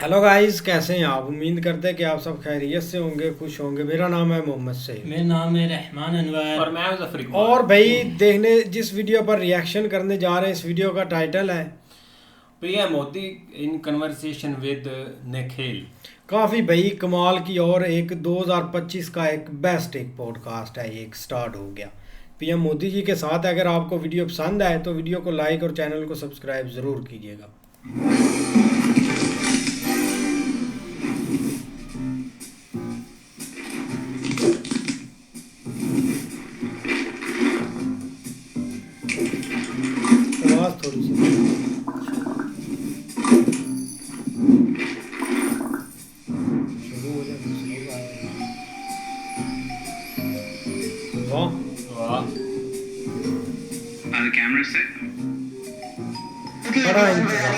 Hello guys, कैसे हैं आप? उम्मीद करते हैं कि आप सब खैरियत से होंगे, खुश होंगे। मेरा नाम है मोहम्मद सईद। मेरा नाम है रहमान अनवर। और मैं मुजफ्फर इकबाल। और भाई देखने जिस वीडियो पर रिएक्शन करने जा रहे हैं, इस वीडियो का टाइटल है PM Modi in conversation with Nikhil. काफ़ी भाई कमाल की, और एक 2025 का एक बेस्ट एक पॉडकास्ट है, ये एक स्टार्ट हो गया पीएम मोदी जी के साथ। अगर आपको वीडियो पसंद आए तो वीडियो को लाइक और चैनल को सब्सक्राइब ज़रूर कीजिएगा। आवाज़ थोड़ी सी शुरू हो जाए तो सही बात है। वाह, वाह, Are the cameras set? बड़ा इंतजार।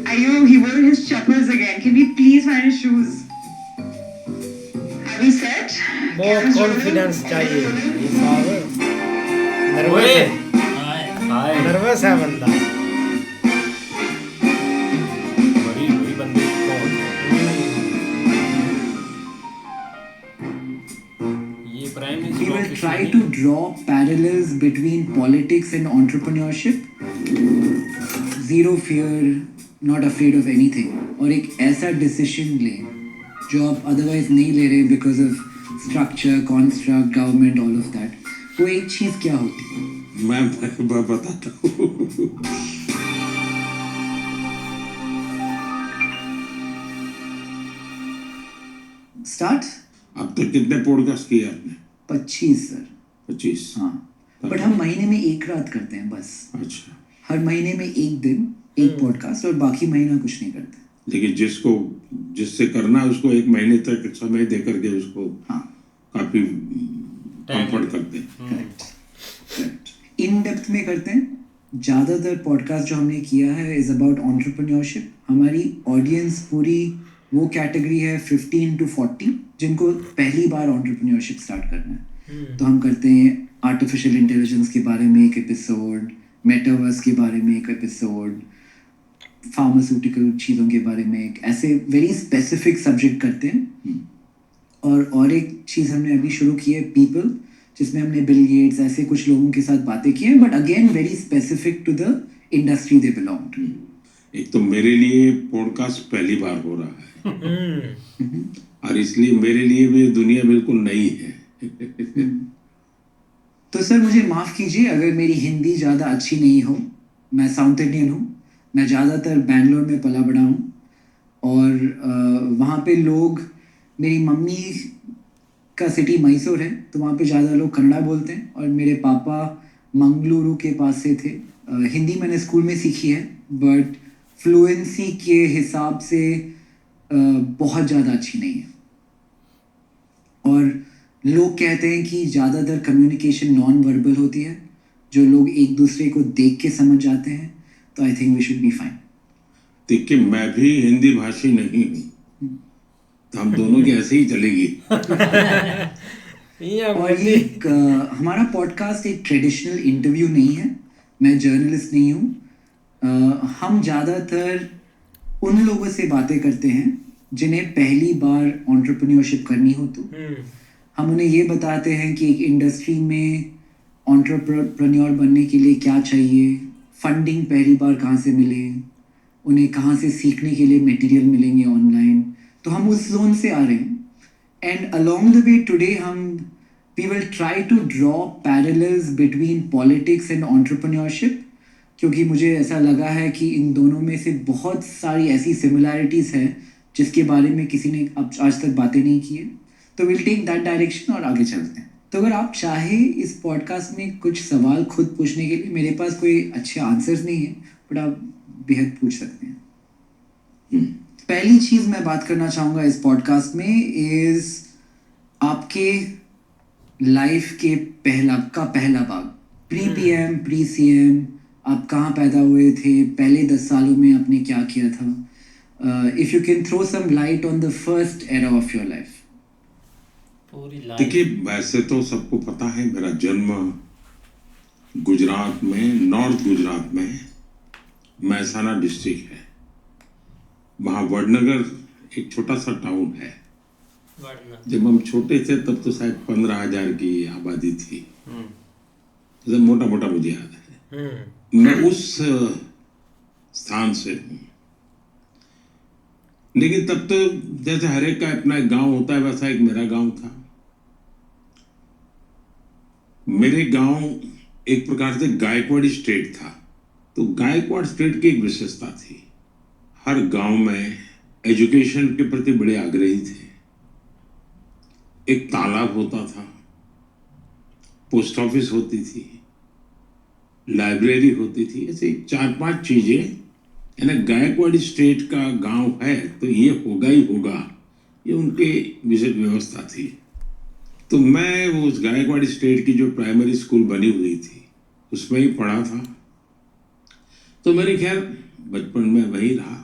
Ayub, he wore his chappals again. Can we please find his shoes? Are we set? बहुत कॉन्फिडेंस चाहिए ये साहब। नर्वस ओए, है, हाय, नर्वस है बंदा। बड़ी बड़ी बंदे कौन? ये prime We minister will office try नहीं to draw parallels between politics and entrepreneurship. Zero fear, not afraid of anything. और एक ऐसा decision लें जो आप otherwise नहीं ले रहे because of structure, construct, government, all of that. वो एक चीज़ क्या होती है? मैं बताता हूँ। Start? अब तक कितने पॉडकास्ट किए आपने? 25 सर। 25। हाँ, बट हम महीने में एक रात करते हैं बस। अच्छा, हर महीने में एक दिन एक पॉडकास्ट और बाकी महीना कुछ नहीं करते। लेकिन जिससे करना है उसको एक महीने तक समय दे करके उसको हाँ, काफी कंफर्ट करते हैं। करेक्ट। इन डेप्थ में करते हैं। ज़्यादातर पॉडकास्ट जो हमने किया है इज़ अबाउट एंटरप्रेन्योरशिप। हमारी ऑडियंस पूरी वो कैटेगरी है 15 to 40 जिनको पहली बार एंटरप्रेन्योरशिप स्टार्ट करना है। तो हम करते हैं आर्टिफिशियल इंटेलिजेंस के बारे में एक एपिसोड, मेटावर्स के बारे में एक एपिसोड, फार्मास्यूटिकल चीज़ों के बारे में एक, ऐसे वेरी स्पेसिफिक सब्जेक्ट करते हैं। और एक चीज़ हमने अभी शुरू की है पीपल, जिसमें हमने बिल गेट्स ऐसे कुछ लोगों के साथ बातें की हैं, but again very specific to the industry they belong to. एक तो मेरे लिए पॉडकास्ट पहली बार हो रहा है और इसलिए मेरे लिए भी ये दुनिया बिल्कुल नई है। तो सर मुझे माफ़ कीजिए अगर मेरी हिंदी ज़्यादा अच्छी नहीं हो। मैं साउथ इंडियन हूँ, मैं ज़्यादातर बैंगलोर में पला बड़ा हूँ और वहाँ पे लोग, मेरी मम्मी का सिटी मैसूर है तो वहाँ पे ज़्यादा लोग कन्नड़ा बोलते हैं और मेरे पापा मंगलुरु के पास से थे। हिंदी मैंने स्कूल में सीखी है बट फ्लुएंसी के हिसाब से बहुत ज़्यादा अच्छी नहीं है। और लोग कहते हैं कि ज़्यादातर कम्युनिकेशन नॉन वर्बल होती है, जो लोग एक दूसरे को देख के समझ जाते हैं। तो I think we should be fine. देखिए, मैं भी हिंदी भाषी नहीं हूँ, तो हम दोनों की ऐसे ही चलेगी। और ये एक हमारा पॉडकास्ट एक ट्रेडिशनल इंटरव्यू नहीं है। मैं जर्नलिस्ट नहीं हूँ। हम ज़्यादातर उन लोगों से बातें करते हैं जिन्हें पहली बार एंटरप्रेन्योरशिप करनी हो। तो हम उन्हें ये बताते हैं कि एक इंडस्ट्री में एंटरप्रेन्योर बनने के लिए क्या चाहिए, फंडिंग पहली बार कहाँ से मिले, उन्हें कहाँ से सीखने के लिए मटेरियल मिलेंगे ऑनलाइन। तो हम उस जोन से आ रहे हैं। And along the way today we will try to draw parallels between politics and entrepreneurship, क्योंकि मुझे ऐसा लगा है कि इन दोनों में से बहुत सारी ऐसी सिमिलैरिटीज़ हैं जिसके बारे में किसी ने अब आज तक बातें नहीं की है। तो विल टेक दैट डायरेक्शन और आगे चलते हैं। तो अगर आप चाहे इस पॉडकास्ट में कुछ सवाल खुद पूछने के लिए, मेरे पास कोई अच्छे आंसर्स नहीं है बट आप बेहद पूछ सकते हैं। पहली चीज़ मैं बात करना चाहूँगा इस पॉडकास्ट में इज़ आपके लाइफ के पहला भाग, प्री पीएम, प्री सीएम, आप कहाँ पैदा हुए थे, पहले 10 सालों में आपने क्या किया था। If you can throw some light on the first era of your life. पूरी लाइफ। देखिए, वैसे तो सबको पता है मेरा जन्म गुजरात में, नॉर्थ गुजरात में महसाना डिस्ट्रिक्ट है। वहाँ वडनगर एक छोटा सा टाउन है। वरना जब हम छोटे थे तब तो शायद 15,000 की आबादी थी। तो मोटा मोटा मुझे याद है। मैं उस स्थान से हूँ। लेकिन तब तो जैसे हर एक का अपना एक गांव होता है, वैसा एक मेरा गांव था। मेरे गांव एक प्रकार से गायकवाड़ी स्टेट था। तो गायकवाड़ स्टेट की एक विशेषता थी, हर गांव में एजुकेशन के प्रति बड़े आग्रही थे। एक तालाब होता था, पोस्ट ऑफिस होती थी, लाइब्रेरी होती थी। ऐसे 4-5 चीजें, यानी गायकवाड़ी स्टेट का गांव है तो ये होगा ही होगा, ये उनके विशेष व्यवस्था थी। तो मैं वो उस गायकवाड़ी स्टेट की जो प्राइमरी स्कूल बनी हुई थी उसमें ही पढ़ा था। तो मेरे खैर बचपन में वही रहा।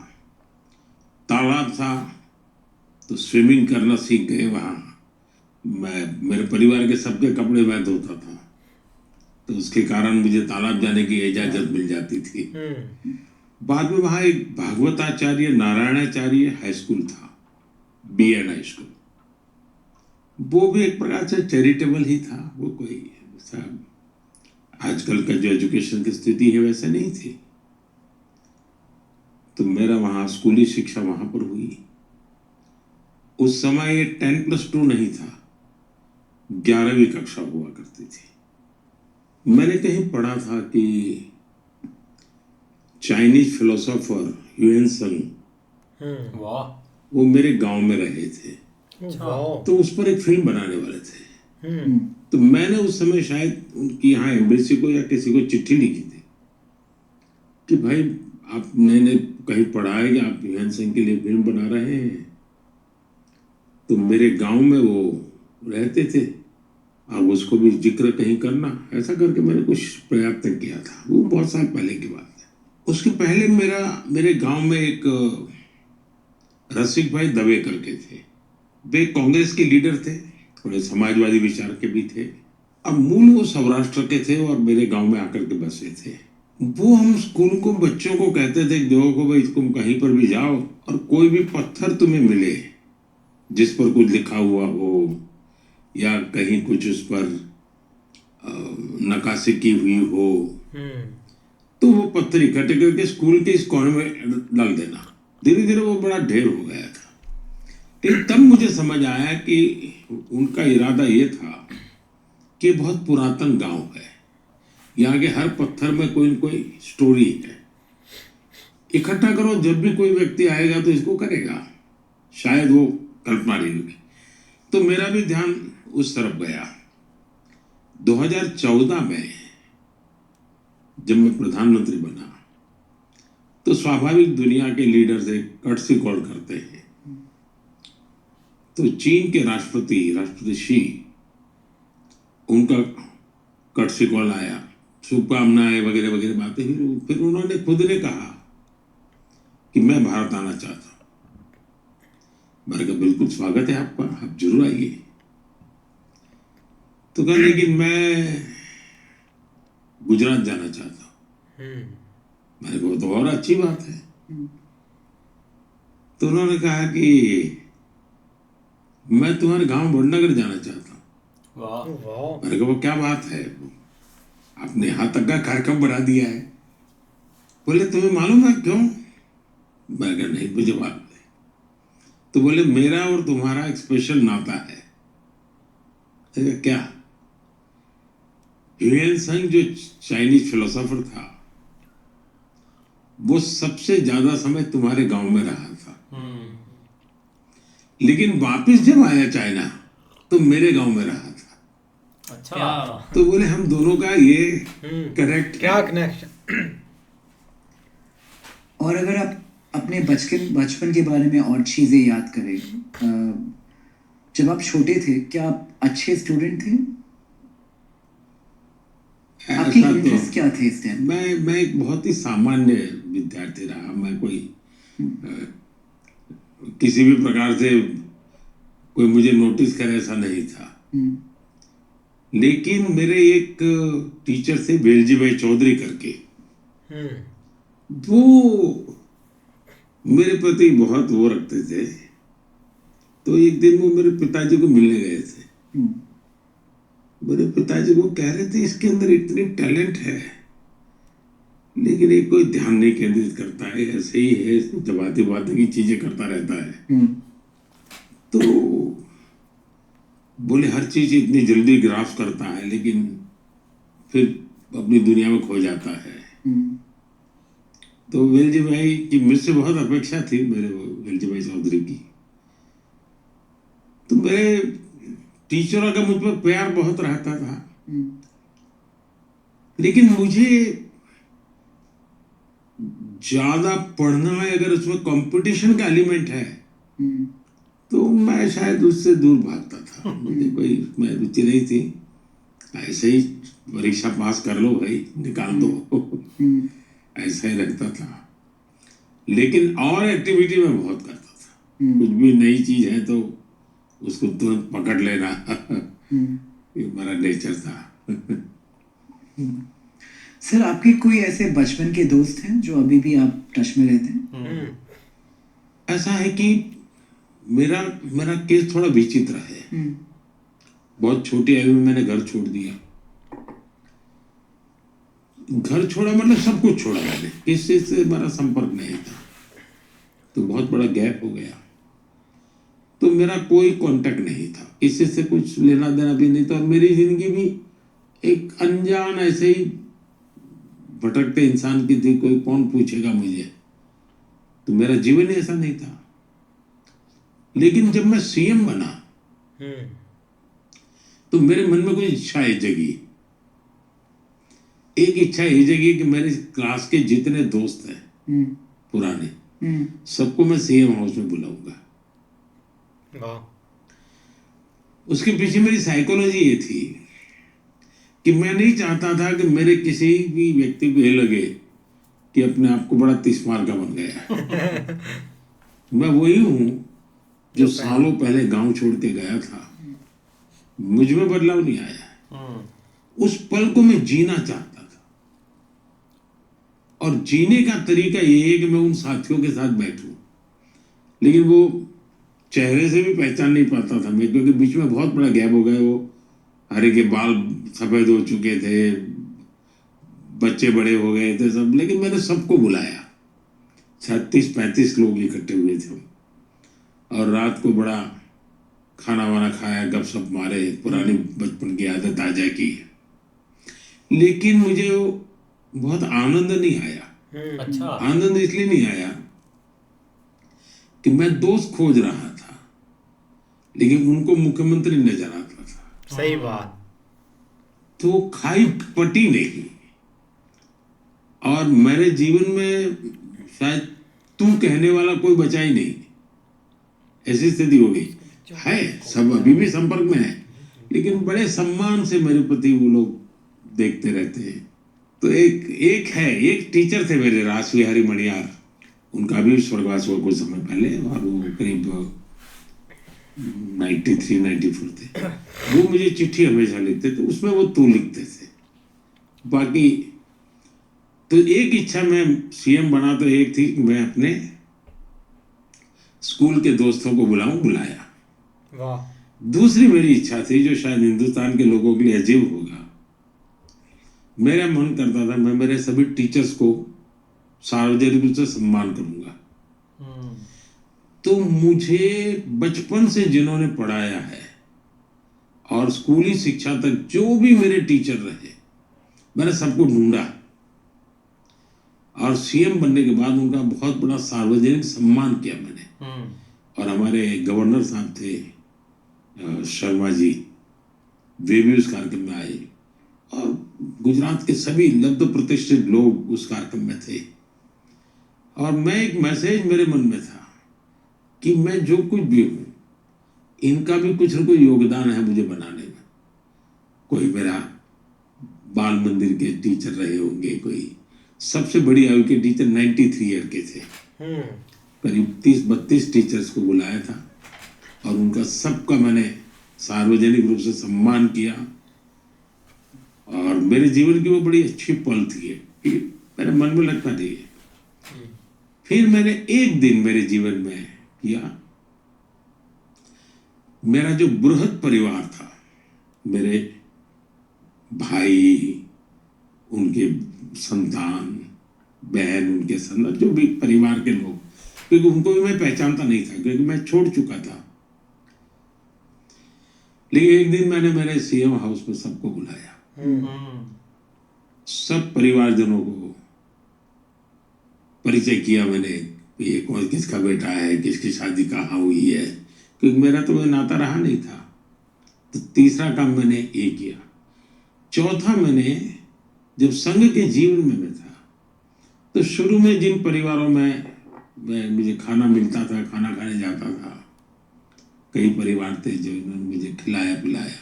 तालाब था तो स्विमिंग करना सीख गए वहाँ। मेरे परिवार के सबके कपड़े मैं धोता था, तो उसके कारण मुझे तालाब जाने की इजाजत मिल जाती थी। बाद में वहाँ एक भागवताचार्य नारायणाचार्य हाई स्कूल था, BN हाई स्कूल। वो भी एक प्रकार से चैरिटेबल ही था। वो कोई ऐसा आजकल का जो एजुकेशन की स्थिति है वैसे नहीं थी। तो मेरा वहाँ स्कूली शिक्षा वहाँ पर हुई। उस समय ये 10+2 नहीं था, 11वीं कक्षा हुआ करती थी। मैंने कहीं पढ़ा था कि चाइनीज फिलोसोफर ह्यूएन संग वाह। वो मेरे गांव में रहे थे। तो उस पर एक फिल्म बनाने वाले थे। तो मैंने उस समय शायद उनकी यहाँ एम्बेसी को या किसी को चिट्ठी लिखी थी कि भाई आपने कहीं पढ़ा है कि आप ह्यूएन संग के लिए फिल्म बना रहे हैं। तो मेरे गांव में वो रहते थे, अब उसको भी जिक्र कहीं करना, ऐसा करके मैंने कुछ प्रयत्न किया था। वो बहुत साल पहले की बात है। उसके पहले मेरे गांव में एक रसिक भाई दवे करके थे। वे कांग्रेस के लीडर थे, थोड़े समाजवादी विचार के भी थे। अब मूल वो सौराष्ट्र के थे और मेरे गांव में आकर के बसे थे। वो हम स्कूल को बच्चों को कहते थे, देखो भाई तुम कहीं पर भी जाओ और कोई भी पत्थर तुम्हें मिले जिस पर कुछ लिखा हुआ हो या कहीं कुछ उस पर नक्काशी की हुई हो, तो वो पत्थर इकट्ठे करके स्कूल के इस कोने में डाल देना। धीरे धीरे वो बड़ा ढेर हो गया था। लेकिन तब मुझे समझ आया कि उनका इरादा ये था कि बहुत पुरातन गांव है, यहाँ के हर पत्थर में कोई न कोई स्टोरी है। इकट्ठा करो, जब भी कोई व्यक्ति आएगा तो इसको करेगा, शायद वो कल्पना रही होगी। तो मेरा भी ध्यान उस तरफ गया। 2014 में जब मैं प्रधानमंत्री बना तो स्वाभाविक दुनिया के लीडर्स एक कर्टसी कॉल करते हैं। तो चीन के राष्ट्रपति शी, उनका कर्टसी कॉल आया, शुभकामनाएं वगैरह वगैरह बातें हुई। फिर उन्होंने खुद ने कहा कि मैं भारत आना चाहता हूं। मैंने कहा बिल्कुल स्वागत है आपका, आप जरूर आइए। तो कहा लेकिन मैं गुजरात जाना चाहता हूं। मैंने कहा तो और अच्छी बात है। तो उन्होंने कहा कि मैं तुम्हारे गांव वडनगर जाना चाहता हूं। वाह। मैंने कहा वो क्या बात है, आपने यहाँ तक का कार्यक्रम बना दिया है। बोले तुम्हें मालूम है क्यों? मैंने कहा नहीं, मुझे मालूम नहीं। तो बोले मेरा और तुम्हारा एक स्पेशल नाता है। मैंने कहा क्या? ह्यूएन संग जो चाइनीज फिलोसोफर था वो सबसे ज्यादा समय तुम्हारे गांव में रहा था, लेकिन वापस जब आया चाइना तो मेरे गांव में रहा था। अच्छा। तो बोले हम दोनों का ये करेक्ट क्या कनेक्शन। और अगर आप अपने बचपन के बारे में और चीज़ें याद करें, जब आप छोटे थे क्या आप अच्छे स्टूडेंट थे? आपके इंटरेस्ट क्या थे इस टाइम? मैं एक बहुत ही सामान्य विद्यार्थी रहा। मैं कोई किसी भी प्रकार से कोई मुझे नोटिस करे ऐसा नहीं था। लेकिन मेरे एक टीचर थे वेलजी भाई चौधरी करके, वो मेरे प्रति बहुत वो रखते थे। तो एक दिन वो मेरे पिताजी को मिलने गए थे। मेरे पिताजी को कह रहे थे इसके अंदर इतनी टैलेंट है, लेकिन ये कोई ध्यान नहीं केंद्रित करता है, ऐसे ही है, जबाते बातें की चीजें करता रहता है। तो बोले हर चीज इतनी जल्दी ग्राफ करता है, लेकिन फिर अपनी दुनिया में खो जाता है। तो वेलजी भाई की मुझसे बहुत अपेक्षा थी, मेरे वेलजी भाई चौधरी की। तो मेरे टीचरों का मुझ पर प्यार बहुत रहता था, लेकिन मुझे ज्यादा पढ़ना है, अगर उसमें कंपटीशन का एलिमेंट है तो मैं शायद उससे दूर भागता था। मुझे कोई मैं रुचि नहीं थी, ऐसे ही परीक्षा पास कर लो भाई, निकाल दो, ऐसा ही रखता था। लेकिन और एक्टिविटी में बहुत करता था। कुछ भी नई चीज है तो उसको तुरंत पकड़ लेना, ये मेरा नेचर था। सर, आपके कोई ऐसे बचपन के दोस्त हैं जो अभी भी आप टच में रहते हैं? ऐसा है कि मेरा मेरा केस थोड़ा विचित्र है। बहुत छोटी आयु में मैंने घर छोड़ दिया। घर छोड़ा मतलब सब कुछ छोड़ा मैंने, किसी से मेरा संपर्क नहीं था। तो बहुत बड़ा गैप हो गया, तो मेरा कोई कांटेक्ट नहीं था, किसी से कुछ लेना देना भी नहीं था। और मेरी जिंदगी भी एक अनजान ऐसे ही भटकते इंसान की थी, कोई कौन पूछेगा मुझे, तो मेरा जीवन ही ऐसा नहीं था। लेकिन जब मैं सीएम बना तो मेरे मन में कोई इच्छाएं जगी। एक इच्छा ये जगी कि मेरे क्लास के जितने दोस्त हैं पुराने, सबको मैं सीएम हाउस में बुलाऊंगा। उसके पीछे मेरी साइकोलॉजी ये थी कि मैं नहीं चाहता था कि मेरे किसी भी व्यक्ति को ये लगे कि अपने आप को बड़ा तिस्मार का बन गया। मैं वही हूं जो सालों पहले गांव छोड़ के गया था। मुझ में बदलाव नहीं आया। उस पल को मैं जीना चाहता था, और जीने का तरीका ये है कि मैं उन साथियों के साथ बैठूं। लेकिन वो चेहरे से भी पहचान नहीं पाता था मैं, क्योंकि बीच में बहुत बड़ा गैप हो गया। वो हरे के बाल सफेद हो चुके थे, बच्चे बड़े हो गए थे सब, लेकिन मैंने सबको बुलाया। 36-35 लोग इकट्ठे हुए थे, और रात को बड़ा खाना वाना खाया, गपशप मारे, पुरानी बचपन की आदत ताजा की। लेकिन मुझे वो बहुत आनंद नहीं आया। अच्छा। आनंद इसलिए नहीं आया कि मैं दोस्त खोज रहा था, लेकिन उनको मुख्यमंत्री नजर आता था। सही बात। तो खाई पटी नहीं। और मेरे जीवन में शायद तू कहने वाला कोई बचा ही नहीं, ऐसी स्थिति हो गई है। सब अभी भी संपर्क में है, लेकिन बड़े सम्मान से मेरे प्रति वो लोग देखते रहते हैं। तो एक टीचर थे मेरे, रासविहारी मणियार, उनका भी स्वर्गवास हुआ कुछ समय पहले, और वो करीब 93-94 थे। वो मुझे चिट्ठी हमेशा लिखते थे, उसमें वो तू लिखते थे। बाकी तो एक इच्छा, मैं सीएम बना तो एक थी कि मैं अपने स्कूल के दोस्तों को बुलाया। वाह। दूसरी मेरी इच्छा थी, जो शायद हिंदुस्तान के लोगों के लिए अजीब होगा। मेरा मन करता था मैं मेरे सभी टीचर्स को सार्वजनिक रूप से सम्मान करूंगा। तो मुझे बचपन से जिन्होंने पढ़ाया है और स्कूली शिक्षा तक जो भी मेरे टीचर रहे, मैंने सबको ढूंढा, और सीएम बनने के बाद उनका बहुत बड़ा सार्वजनिक सम्मान किया मैंने। और हमारे गवर्नर साहब थे शर्मा जी, वे भी उस कार्यक्रम में आए, और गुजरात के सभी लब्ध प्रतिष्ठित लोग उस कार्यक्रम में थे। और मैं, एक मैसेज मेरे मन में था कि मैं जो कुछ भी हूँ, इनका भी कुछ न कुछ योगदान है मुझे बनाने में। कोई मेरा बाल मंदिर के टीचर रहे होंगे, कोई सबसे बड़ी आयु के टीचर 93 ईयर के थे। करीब 30-32 टीचर्स को बुलाया था, और उनका सबका मैंने सार्वजनिक रूप से सम्मान किया। और मेरे जीवन की वो बड़ी अच्छी पल थी कि मेरे मन में लगता नहीं है फिर मैंने एक दिन मेरे जीवन में किया, मेरा जो बृहद परिवार था, मेरे भाई, उनके संतान, बहन, उनके संतान, जो भी परिवार के लोग, क्योंकि उनको भी मैं पहचानता नहीं था क्योंकि मैं छोड़ चुका था। लेकिन एक दिन मैंने मेरे सीएम हाउस में सबको बुलाया, सब परिवारजनों को परिचय किया मैंने, ये कौन किसका बेटा है, किसकी शादी कहाँ हुई है, क्योंकि मेरा तो कोई नाता रहा नहीं था। तो तीसरा काम मैंने ये किया। चौथा, मैंने जब संघ के जीवन में मैं था तो शुरू में जिन परिवारों में मुझे खाना मिलता था, खाना खाने जाता था, कई परिवार थे जो इन्होंने मुझे खिलाया पिलाया,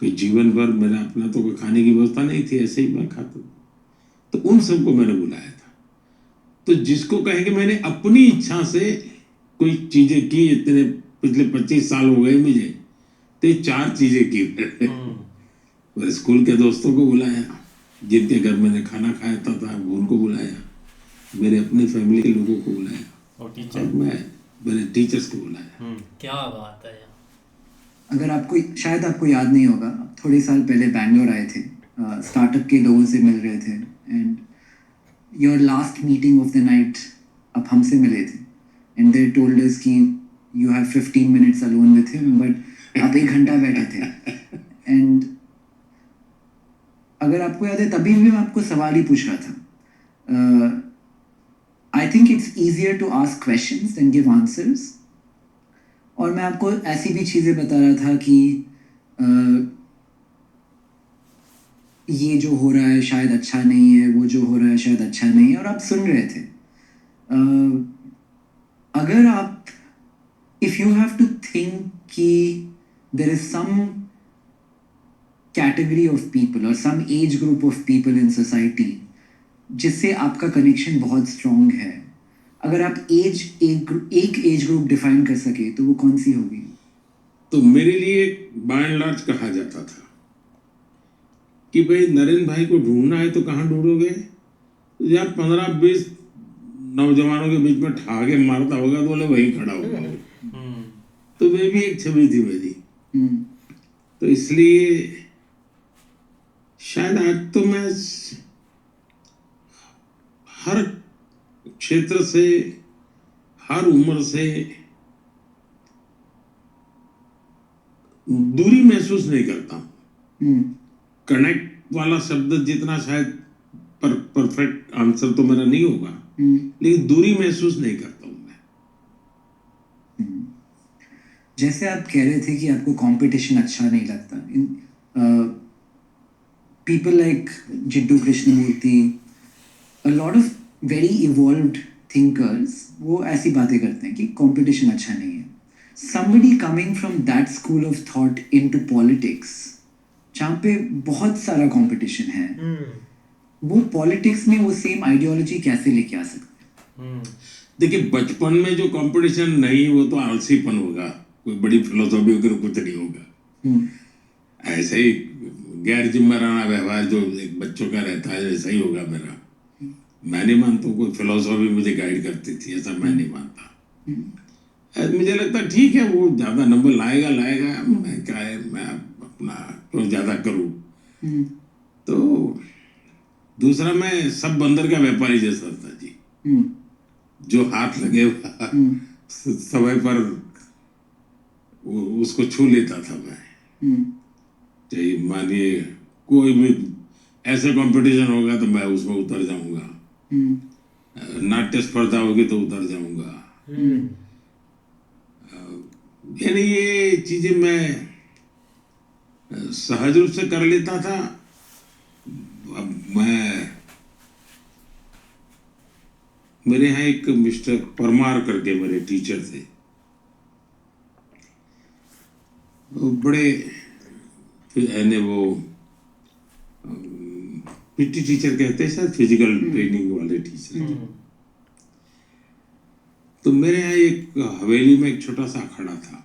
कोई जीवन भर मेरा अपना तो कोई खाने की व्यवस्था नहीं थी, ऐसे ही मैं खाता था, तो उन सबको मैंने बुलाया था। तो जिसको कहेंगे मैंने अपनी इच्छा से कोई चीजें की, इतने पिछले 25 साल हो गए मुझे, तो ये 4 चीजें की मैंने। स्कूल के दोस्तों को बुलाया, जिनके घर मैंने खाना खाया था उनको बुलाया, मेरे अपने फैमिली के लोगों को बुलाया, और और टीचर। मैंने टीचर्स को बुलाया। क्या बात है यार। अगर आपको शायद आपको याद नहीं होगा, आप थोड़े साल पहले बैंगलोर आए थे, स्टार्टअप के लोगों से मिल रहे थे, and your last meeting of the night आप हमसे मिले थे, एंड दे टोल्ड अस कि you have 15 minutes alone with him, but आप 1 घंटा बैठे थे। एंड अगर आपको याद है, तभी भी मैं आपको सवाल ही पूछ रहा था। I think it's easier to ask questions than give answers. और मैं आपको ऐसी भी चीज़ें बता रहा था कि ये जो हो रहा है शायद अच्छा नहीं है, वो जो हो रहा है शायद अच्छा नहीं है, और आप सुन रहे थे। अगर आप, if you have to think कि there is some category of people और some age group of people in society जिससे आपका कनेक्शन बहुत स्ट्रॉन्ग है, अगर आप एक एज ग्रुप डिफाइन कर सके तो वो कौन सी होगी? तो मेरे लिए बाय एंड लार्ज कहा जाता था कि भाई नरेंद्र भाई को ढूंढना है तो कहाँ ढूंढोगे? यार 15-20 नौजवानों के बीच में ठाके मारता होगा तो बोले वही खड़ा होगा। तो वे भी एक छवि थी मेरी। तो इसलिए शायद आज तो मैं हर क्षेत्र से, हर उम्र से दूरी महसूस नहीं करता हूँ। कनेक्ट वाला शब्द जितना शायद परफेक्ट आंसर तो मेरा नहीं होगा, लेकिन दूरी महसूस नहीं करता हूँ मैं। जैसे आप कह रहे थे कि आपको कंपटीशन अच्छा नहीं लगता, people like Jiddu Krishnamurti, a lot of very evolved thinkers, वो ऐसी बातें करते हैं कि कंपटीशन अच्छा नहीं है। Somebody coming from that school of thought into politics, जहाँ पे बहुत सारा कंपटीशन है, वो पॉलिटिक्स में वो सेम आइडियोलॉजी कैसे लेके आ सकते हैं? देखिए, बचपन में जो कंपटीशन नहीं, वो तो आलसीपन होगा, कोई बड़ी फिलोसॉफी वगैरह कुछ नहीं होगा। ऐसे ही गैर जिम्मेदाराना व्यवहार जो एक बच्चों का रहता है, ऐसा ही होगा मेरा। मैं नहीं मानता कोई फिलोसॉफी मुझे गाइड करती थी, ऐसा मैं नहीं मानता। मुझे लगता ठीक है, वो ज्यादा नंबर लाएगा, मैं क्या है, मैं अपना तो ज्यादा करूँ। तो दूसरा, मैं सब बंदर का व्यापारी जैसा था जी, जो हाथ लगे समय पर उसको छू लेता था मैं। चाहिए मानिए कोई भी ऐसे कंपटीशन होगा तो मैं उसमें उतर जाऊंगा, नाट्य स्पर्धा होगी तो उतर जाऊंगा। यानी ये चीजें मैं सहज रूप से कर लेता था। अब मेरे यहाँ एक मिस्टर परमार करके मेरे टीचर थे, वो बड़े वो पीटी टीचर कहते हैं शायद, फिजिकल ट्रेनिंग वाले टीचर। तो मेरे यहाँ एक हवेली में एक छोटा सा अखाड़ा था।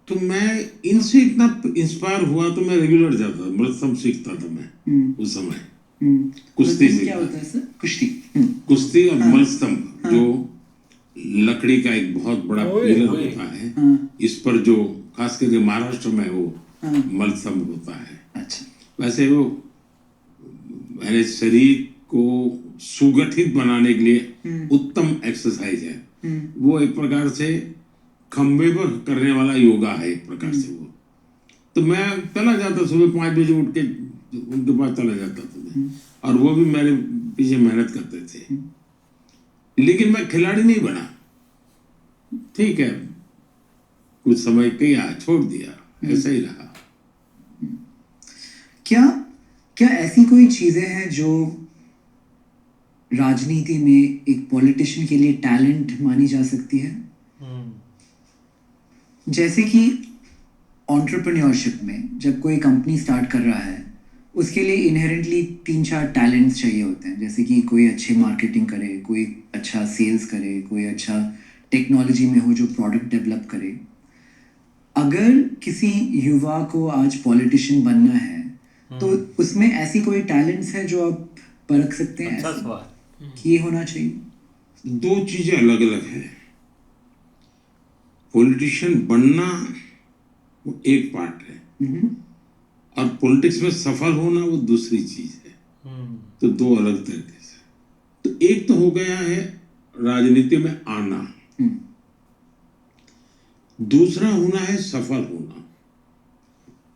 तो मैं इनसे इतना इंस्पायर हुआ तो मैं रेगुलर जाता था, मृतसम सीखता था मैं उस समय। कुश्ती क्या सीखा। होता है सर? कुश्ती। कुश्ती और मलस्तंभ, जो लकड़ी का एक बहुत बड़ा पिलर होता है, इस पर जो खास करके महाराष्ट्र में वो मलस्तंभ होता है। अच्छा। वैसे वो मेरे शरीर को सुगठित बनाने के लिए उत्तम एक्सरसाइज है। वो एक प्रकार से खंबे पर करने वाला योगा है एक प्रकार से वो। तो मैं चला जाता सुबह 5 बजे उठ के उनके पास चला जाता था मैं, और वो भी मेरे पीछे मेहनत करते थे, लेकिन मैं खिलाड़ी नहीं बना। ठीक है, कुछ समय किया, छोड़ दिया, ऐसा ही रहा। क्या ऐसी कोई चीजें हैं जो राजनीति में एक पॉलिटिशियन के लिए टैलेंट मानी जा सकती है? जैसे कि एंटरप्रेन्योरशिप में जब कोई कंपनी स्टार्ट कर रहा है, उसके लिए इनहेरेंटली 3-4 टैलेंट्स चाहिए होते हैं। जैसे कि कोई अच्छी मार्केटिंग करे, कोई अच्छा सेल्स करे, कोई अच्छा टेक्नोलॉजी में हो जो प्रोडक्ट डेवलप करे। अगर किसी युवा को आज पॉलिटिशियन बनना है तो उसमें ऐसी कोई टैलेंट्स है जो आप परख सकते हैं अच्छा सवाल। कि ये होना चाहिए? 2 चीजें अलग अलग हैं। पॉलिटिशियन बनना वो एक पार्ट है, और पॉलिटिक्स में सफल होना वो दूसरी चीज है। तो 2 अलग तरीके से। तो एक तो हो गया है राजनीति में आना, दूसरा होना है सफल होना।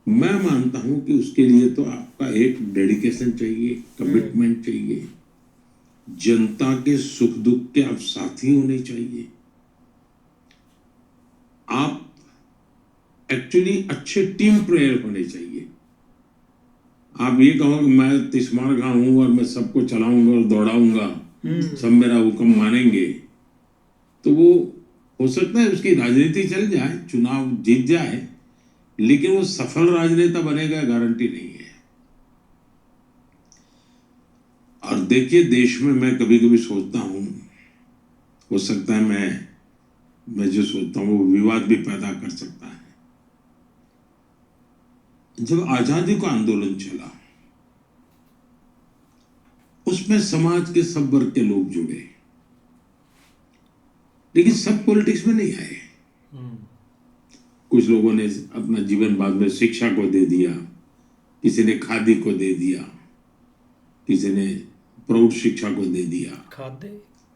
मैं मानता हूं कि उसके लिए तो आपका एक डेडिकेशन चाहिए, कमिटमेंट चाहिए, जनता के सुख दुख के आप साथी होने चाहिए, आप एक्चुअली अच्छे टीम प्लेयर होने चाहिए। आप ये कहो कि मैं तिस्मार खां हूं और मैं सबको चलाऊंगा और दौड़ाऊंगा, सब मेरा हुक्म मानेंगे, तो वो हो सकता है उसकी राजनीति चल जाए, चुनाव जीत जाए, लेकिन वो सफल राजनेता बनेगा गारंटी नहीं है। और देखिए, देश में मैं कभी कभी सोचता हूं, हो सकता है मैं जो सोचता हूं वो विवाद भी पैदा कर सकता है। जब आजादी का आंदोलन चला, उसमें समाज के सब वर्ग के लोग जुड़े, लेकिन सब पॉलिटिक्स में नहीं आए। कुछ लोगों ने अपना जीवन बाद में शिक्षा को दे दिया, किसी ने खादी को दे दिया, किसी ने प्रौढ़ शिक्षा को दे दिया, खाते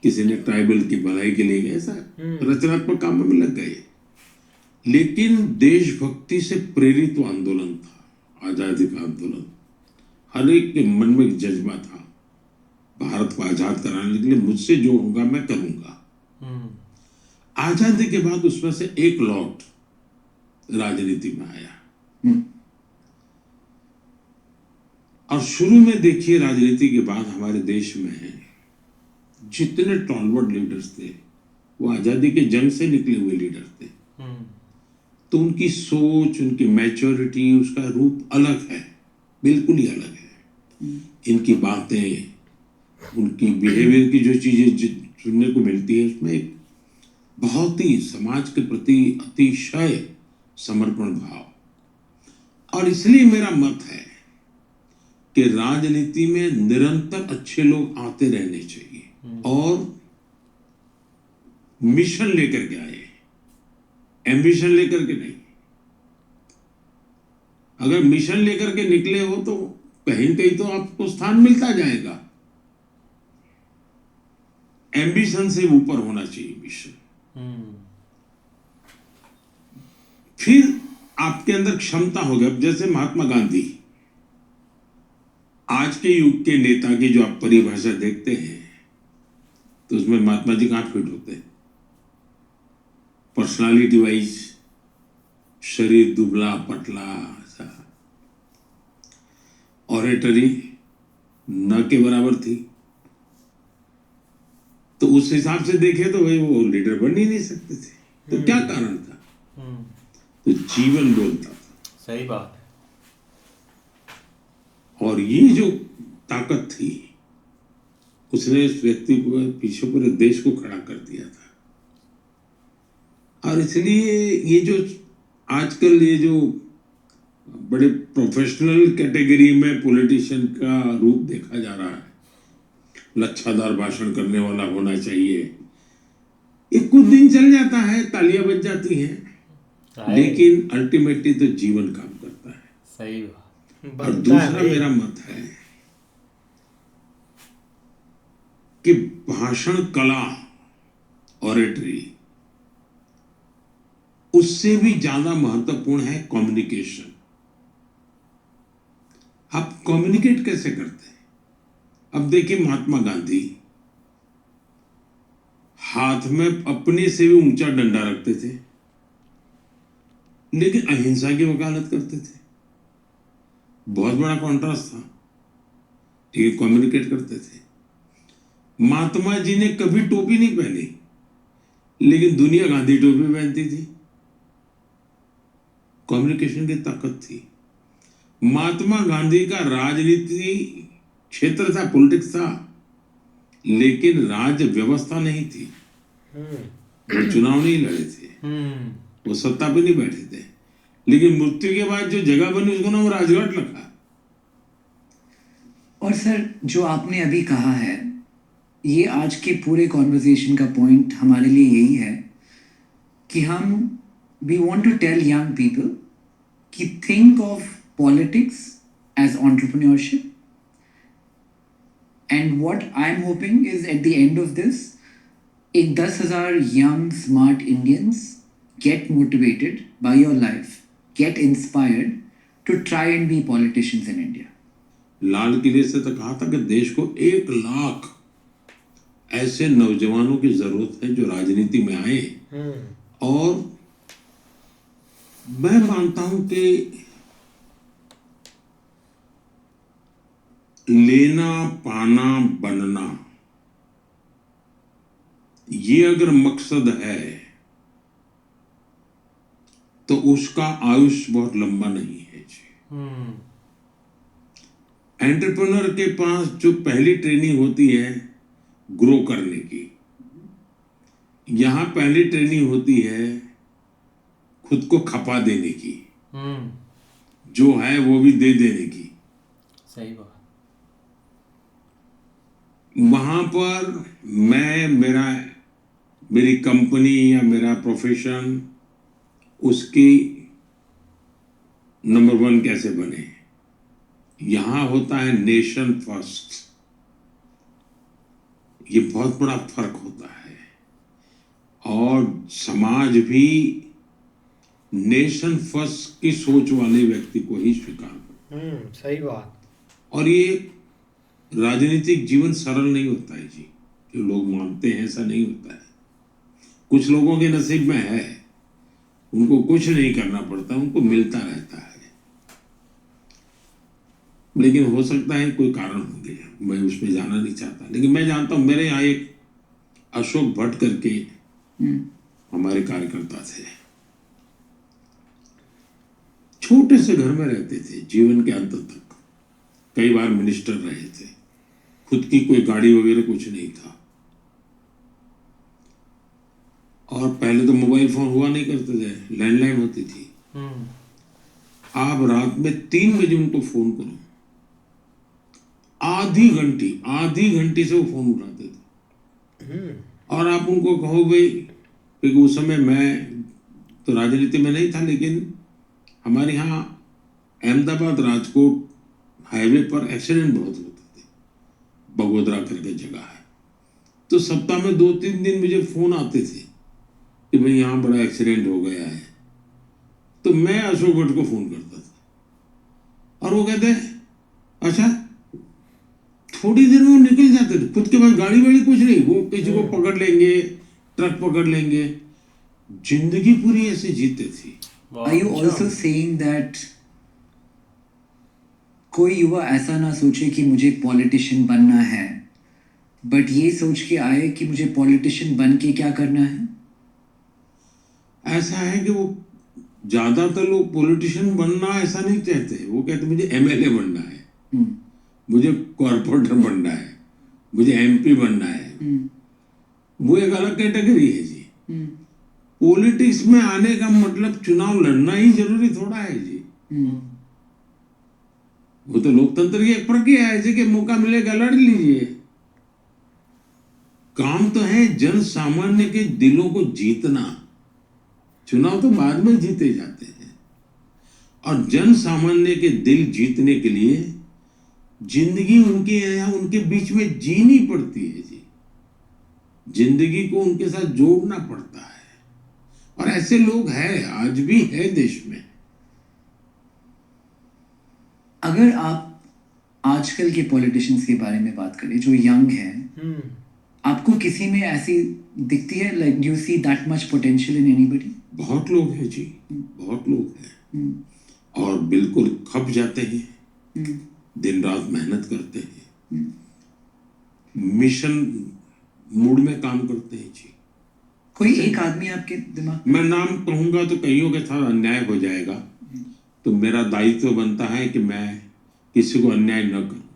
किसी ने ट्राइबल की भलाई के लिए ऐसा रचनात्मक कामों में लग गए। लेकिन देशभक्ति से प्रेरित वो आंदोलन था, आजादी का आंदोलन। हर एक के मन में एक जज्बा था, भारत को आजाद कराने के लिए मुझसे जो होगा मैं करूंगा। आजादी के बाद उसमें से एक लॉट राजनीति में आया, और शुरू में देखिए राजनीति के बाद हमारे देश में जितने टॉलवर्ड लीडर्स थे वो आजादी के जंग से निकले हुए लीडर थे। तो उनकी सोच, उनकी मैच्योरिटी, उसका रूप अलग है, बिल्कुल ही अलग है। इनकी बातें, उनकी बिहेवियर की जो चीजें सुनने को मिलती है, उसमें एक बहुत ही समाज के प्रति अतिशय समर्पण भाव। और इसलिए मेरा मत है कि राजनीति में निरंतर अच्छे लोग आते रहने चाहिए, और मिशन लेकर के आए, एम्बिशन लेकर के नहीं। अगर मिशन लेकर के निकले हो तो कहीं कहीं तो आपको स्थान मिलता जाएगा। एम्बिशन से ऊपर होना चाहिए मिशन। फिर आपके अंदर क्षमता होगी। अब जैसे महात्मा गांधी, आज के युग के नेता की जो आप परिभाषा देखते हैं तो उसमें महात्मा जी कहां फिट होते हैं? पर्सनालिटी वाइज शरीर दुबला पतला, ऑरेटरी न के बराबर थी। तो उस हिसाब से देखे तो भाई वो लीडर बन ही नहीं सकते थे। तो क्या कारण था? तो जीवन बोलता था। सही बात है। और ये जो ताकत थी, उसने इस व्यक्ति को पीछे पूरे देश को खड़ा कर दिया था। और इसलिए ये जो आजकल ये जो बड़े प्रोफेशनल कैटेगरी में पॉलिटिशियन का रूप देखा जा रहा है। लच्छादार भाषण करने वाला होना चाहिए। ये कुछ दिन चल जाता है, तालियां बज जाती हैं, लेकिन अल्टीमेटली तो जीवन काम करता है। सही बात। और बनता दूसरा है भाई। मेरा मत है कि भाषण कला, ऑरेटरी, उससे भी ज्यादा महत्वपूर्ण है कम्युनिकेशन। आप कम्युनिकेट कैसे करते हैं? अब देखिए, महात्मा गांधी हाथ में अपने से भी ऊंचा डंडा रखते थे, लेकिन अहिंसा की वकालत करते थे। बहुत बड़ा कॉन्ट्रास्ट था। ठीक है, कम्युनिकेट करते थे। महात्मा जी ने कभी टोपी नहीं पहनी, लेकिन दुनिया गांधी टोपी पहनती थी। कम्युनिकेशन की ताकत थी। महात्मा गांधी का राजनीति क्षेत्र था, पॉलिटिक्स था, लेकिन राज्य व्यवस्था नहीं थी। वो चुनाव नहीं लड़े थे, वो सत्ता पे नहीं बैठे थे, लेकिन मृत्यु के बाद जो जगह बनी उसको नाम राजघाट रखा। और सर, जो आपने अभी कहा है, ये आज के पूरे कॉन्वर्सेशन का पॉइंट हमारे लिए यही है कि we want to tell young people कि think of politics as entrepreneurship, and what I'm hoping is at the end of this, एक 10,000 young smart Indians get motivated by your life, get inspired to try and be politicians in India. लाल किले से तो कहा था कि देश को 1 लाख ऐसे नौजवानों की जरूरत है जो राजनीति में आए। और मैं मानता हूं कि लेना, पाना, बनना, ये अगर मकसद है तो उसका आयुष्य बहुत लंबा नहीं है जी। एंटरप्रेन्योर के पास जो पहली ट्रेनिंग होती है ग्रो करने की, यहां पहली ट्रेनिंग होती है खुद को खपा देने की, जो है वो भी दे देने की। सही बात। वहां पर मेरी कंपनी या मेरा प्रोफेशन, उसकी नंबर 1 कैसे बने। यहां होता है नेशन फर्स्ट। ये बहुत बड़ा फर्क होता है। और समाज भी नेशन फर्स्ट की सोच वाले व्यक्ति को ही स्वीकार करता। सही बात। और ये राजनीतिक जीवन सरल नहीं होता है जी, जो लोग मानते हैं ऐसा नहीं होता है। कुछ लोगों के नसीब में है, उनको कुछ नहीं करना पड़ता, उनको मिलता रहता है। लेकिन हो सकता है कोई कारण होंगे, मैं उसमें जाना नहीं चाहता, लेकिन मैं जानता हूं मेरे यहाँ एक अशोक भट्ट करके हमारे कार्यकर्ता थे। छोटे से घर में रहते थे, जीवन के अंत तक कई बार मिनिस्टर रहे थे। खुद की कोई गाड़ी वगैरह कुछ नहीं था। और पहले तो मोबाइल फोन हुआ नहीं करते थे, लैंडलाइन होती थी। आप रात में 3 बजे उनको फोन करो, आधी घंटी से वो फोन उठाते थे। और आप उनको कहो भाई, क्योंकि उस समय मैं तो राजनीति में नहीं था, लेकिन हमारे यहाँ अहमदाबाद राजकोट हाईवे पर एक्सीडेंट बहुत होते थे। बगोदरा करके जगह है, तो सप्ताह में 2-3 दिन मुझे फोन आते थे कि भाई यहाँ बड़ा एक्सीडेंट हो गया है। तो मैं अशोक भट्ट को फोन करता था और वो कहते अच्छा, थोड़ी देर में वो निकल जाते थे। खुद के पास गाड़ी वाड़ी कुछ नहीं, वो किसी को पकड़ लेंगे, ट्रक पकड़ लेंगे। जिंदगी पूरी ऐसे जीते थी। Are you also saying that कोई युवा ऐसा ना सोचे कि मुझे पॉलिटिशियन बनना है, बट ये सोच के आए कि मुझे पॉलिटिशियन बन के क्या करना है? ऐसा है कि वो ज्यादातर लोग पॉलिटिशियन बनना ऐसा नहीं चाहते। वो कहते मुझे एमएलए बनना है, मुझे कॉर्पोरेटर बनना है, मुझे एमपी बनना है। वो एक अलग कैटेगरी है जी। पॉलिटिक्स में आने का मतलब चुनाव लड़ना ही जरूरी थोड़ा है जी। वो तो लोकतंत्र की एक प्रक्रिया है, ऐसे कि मौका मिलेगा लड़ लीजिए। काम तो है जन सामान्य के दिलों को जीतना। चुनाव तो बाद में जीते जाते हैं, और जन सामान्य के दिल जीतने के लिए जिंदगी उनके यहाँ उनके बीच में जीनी पड़ती है जी। जिंदगी को उनके साथ जोड़ना पड़ता है, और ऐसे लोग हैं, आज भी है देश में। अगर आप आजकल के पॉलिटिशियंस के बारे में बात करें जो यंग हैं, आपको किसी में ऐसी दिखती है, like do you see that much potential in anybody? बहुत लोग हैं जी, बहुत लोग हैं, और बिल्कुल खप जाते हैं, दिन रात मेहनत करते हैं, मिशन मूड में काम करते हैं जी। कोई एक आदमी आपके दिमाग मैं नाम कहूंगा तो कईयों के साथ अन्याय हो जाएगा, तो मेरा दायित्व बनता है कि मैं किसी को अन्याय न करूं।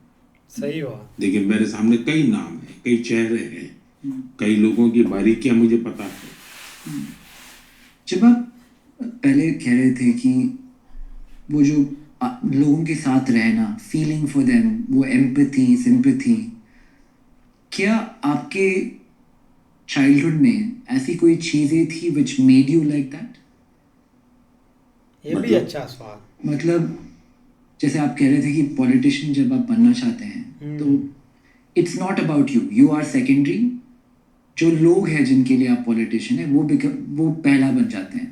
सही बात। लेकिन मेरे सामने कई नाम हैं, कई चेहरे हैं, कई लोगों की बारीकियां मुझे पता है। जब आप पहले कह रहे थे कि वो जो लोगों के साथ रहना, फीलिंग फॉर देम, वो एम्पैथी, सिंपैथी, क्या आपके चाइल्डहुड में ऐसी कोई चीजें थी which made you like that? ये भी अच्छा सवाल। मतलब जैसे आप कह रहे थे कि पॉलिटिशियन जब आप बनना चाहते हैं तो it's not about you, you are secondary. जो लोग हैं जिनके लिए आप पॉलिटिशियन है वो पहला बन जाते हैं।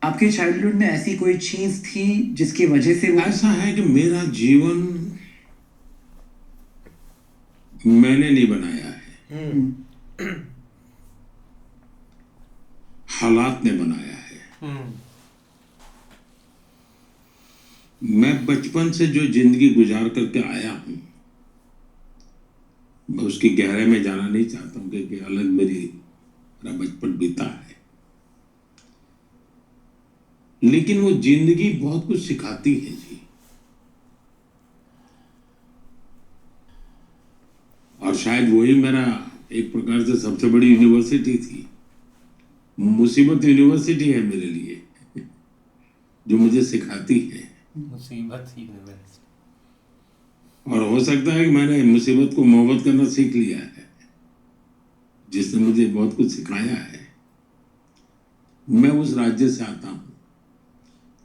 आपके चाइल्डहुड में ऐसी कोई चीज थी जिसकी वजह से वो ऐसा है कि मेरा जीवन मैंने नहीं बनाया है, हालात ने बनाया है। मैं बचपन से जो जिंदगी गुजार करके आया हूं, मैं उसकी गहराई में जाना नहीं चाहता हूं, क्योंकि अलग मेरा बचपन बीता है। लेकिन वो जिंदगी बहुत कुछ सिखाती है जी, और शायद वही मेरा एक प्रकार से सबसे बड़ी यूनिवर्सिटी थी। मुसीबत यूनिवर्सिटी है मेरे लिए, जो मुझे सिखाती है। मुसीबत ही यूनिवर्सिटी। और हो सकता है कि मैंने मुसीबत को मोहब्बत करना सीख लिया है, जिसने मुझे बहुत कुछ सिखाया है। मैं उस राज्य से आता हूं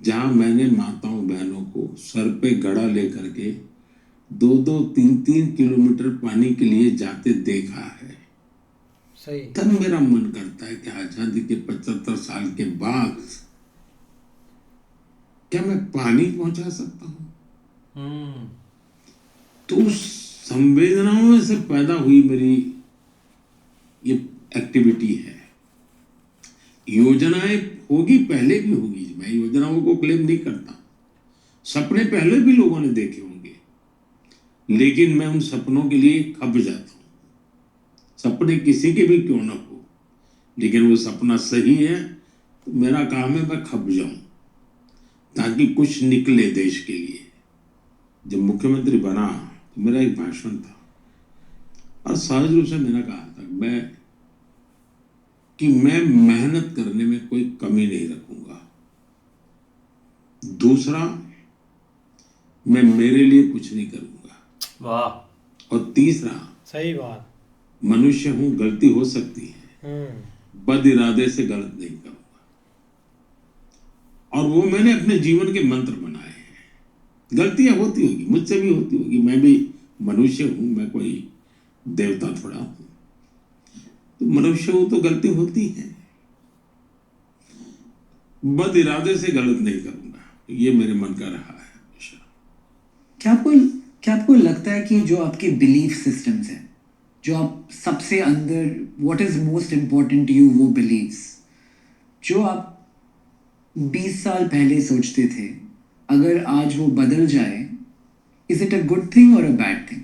जहां मैंने माताओं बहनों को सर पे घड़ा लेकर के 2-2, 3-3 किलोमीटर पानी के लिए जाते देखा है। सही। तब मेरा मन करता है कि आजादी के 75 साल के बाद क्या मैं पानी पहुंचा सकता हूं? तो उस संवेदनाओं में से पैदा हुई मेरी ये एक्टिविटी है। योजनाएं होगी, पहले भी होगी, मैं योजनाओं को क्लेम नहीं करता। सपने पहले भी लोगों ने देखे होंगे, लेकिन मैं उन सपनों के लिए खप जाता हूं। सपने किसी के भी क्यों ना हो, लेकिन वो सपना सही है तो मेरा काम है मैं खप जाऊं, ताकि कुछ निकले देश के लिए। जब मुख्यमंत्री बना तो मेरा एक भाषण था, और सहज रूप से मैंने कहा था कि मैं मेहनत करने में कोई कमी नहीं रखूंगा। दूसरा, मैं मेरे लिए कुछ नहीं करूंगा। वाह। और तीसरा, सही बात। मनुष्य हूं, गलती हो सकती है, बद इरादे से गलत नहीं करूंगा। और वो मैंने अपने जीवन के मंत्र बनाए हैं। गलतियां होती होगी, मुझसे भी होती होगी, मैं भी मनुष्य हूं, मैं कोई देवता थोड़ा हूं। तो मनुष्य हूं तो गलती होती है, बद इरादे से गलत नहीं करूंगा, ये मेरे मन का रहा है हमेशा। क्या आपको लगता है कि जो आपके बिलीफ सिस्टम्स हैं, जो आप सबसे अंदर, what is most important to you, वो बिलीव्स जो आप 20 साल पहले सोचते थे, अगर आज वो बदल जाए, is it a good thing और अ बैड थिंग?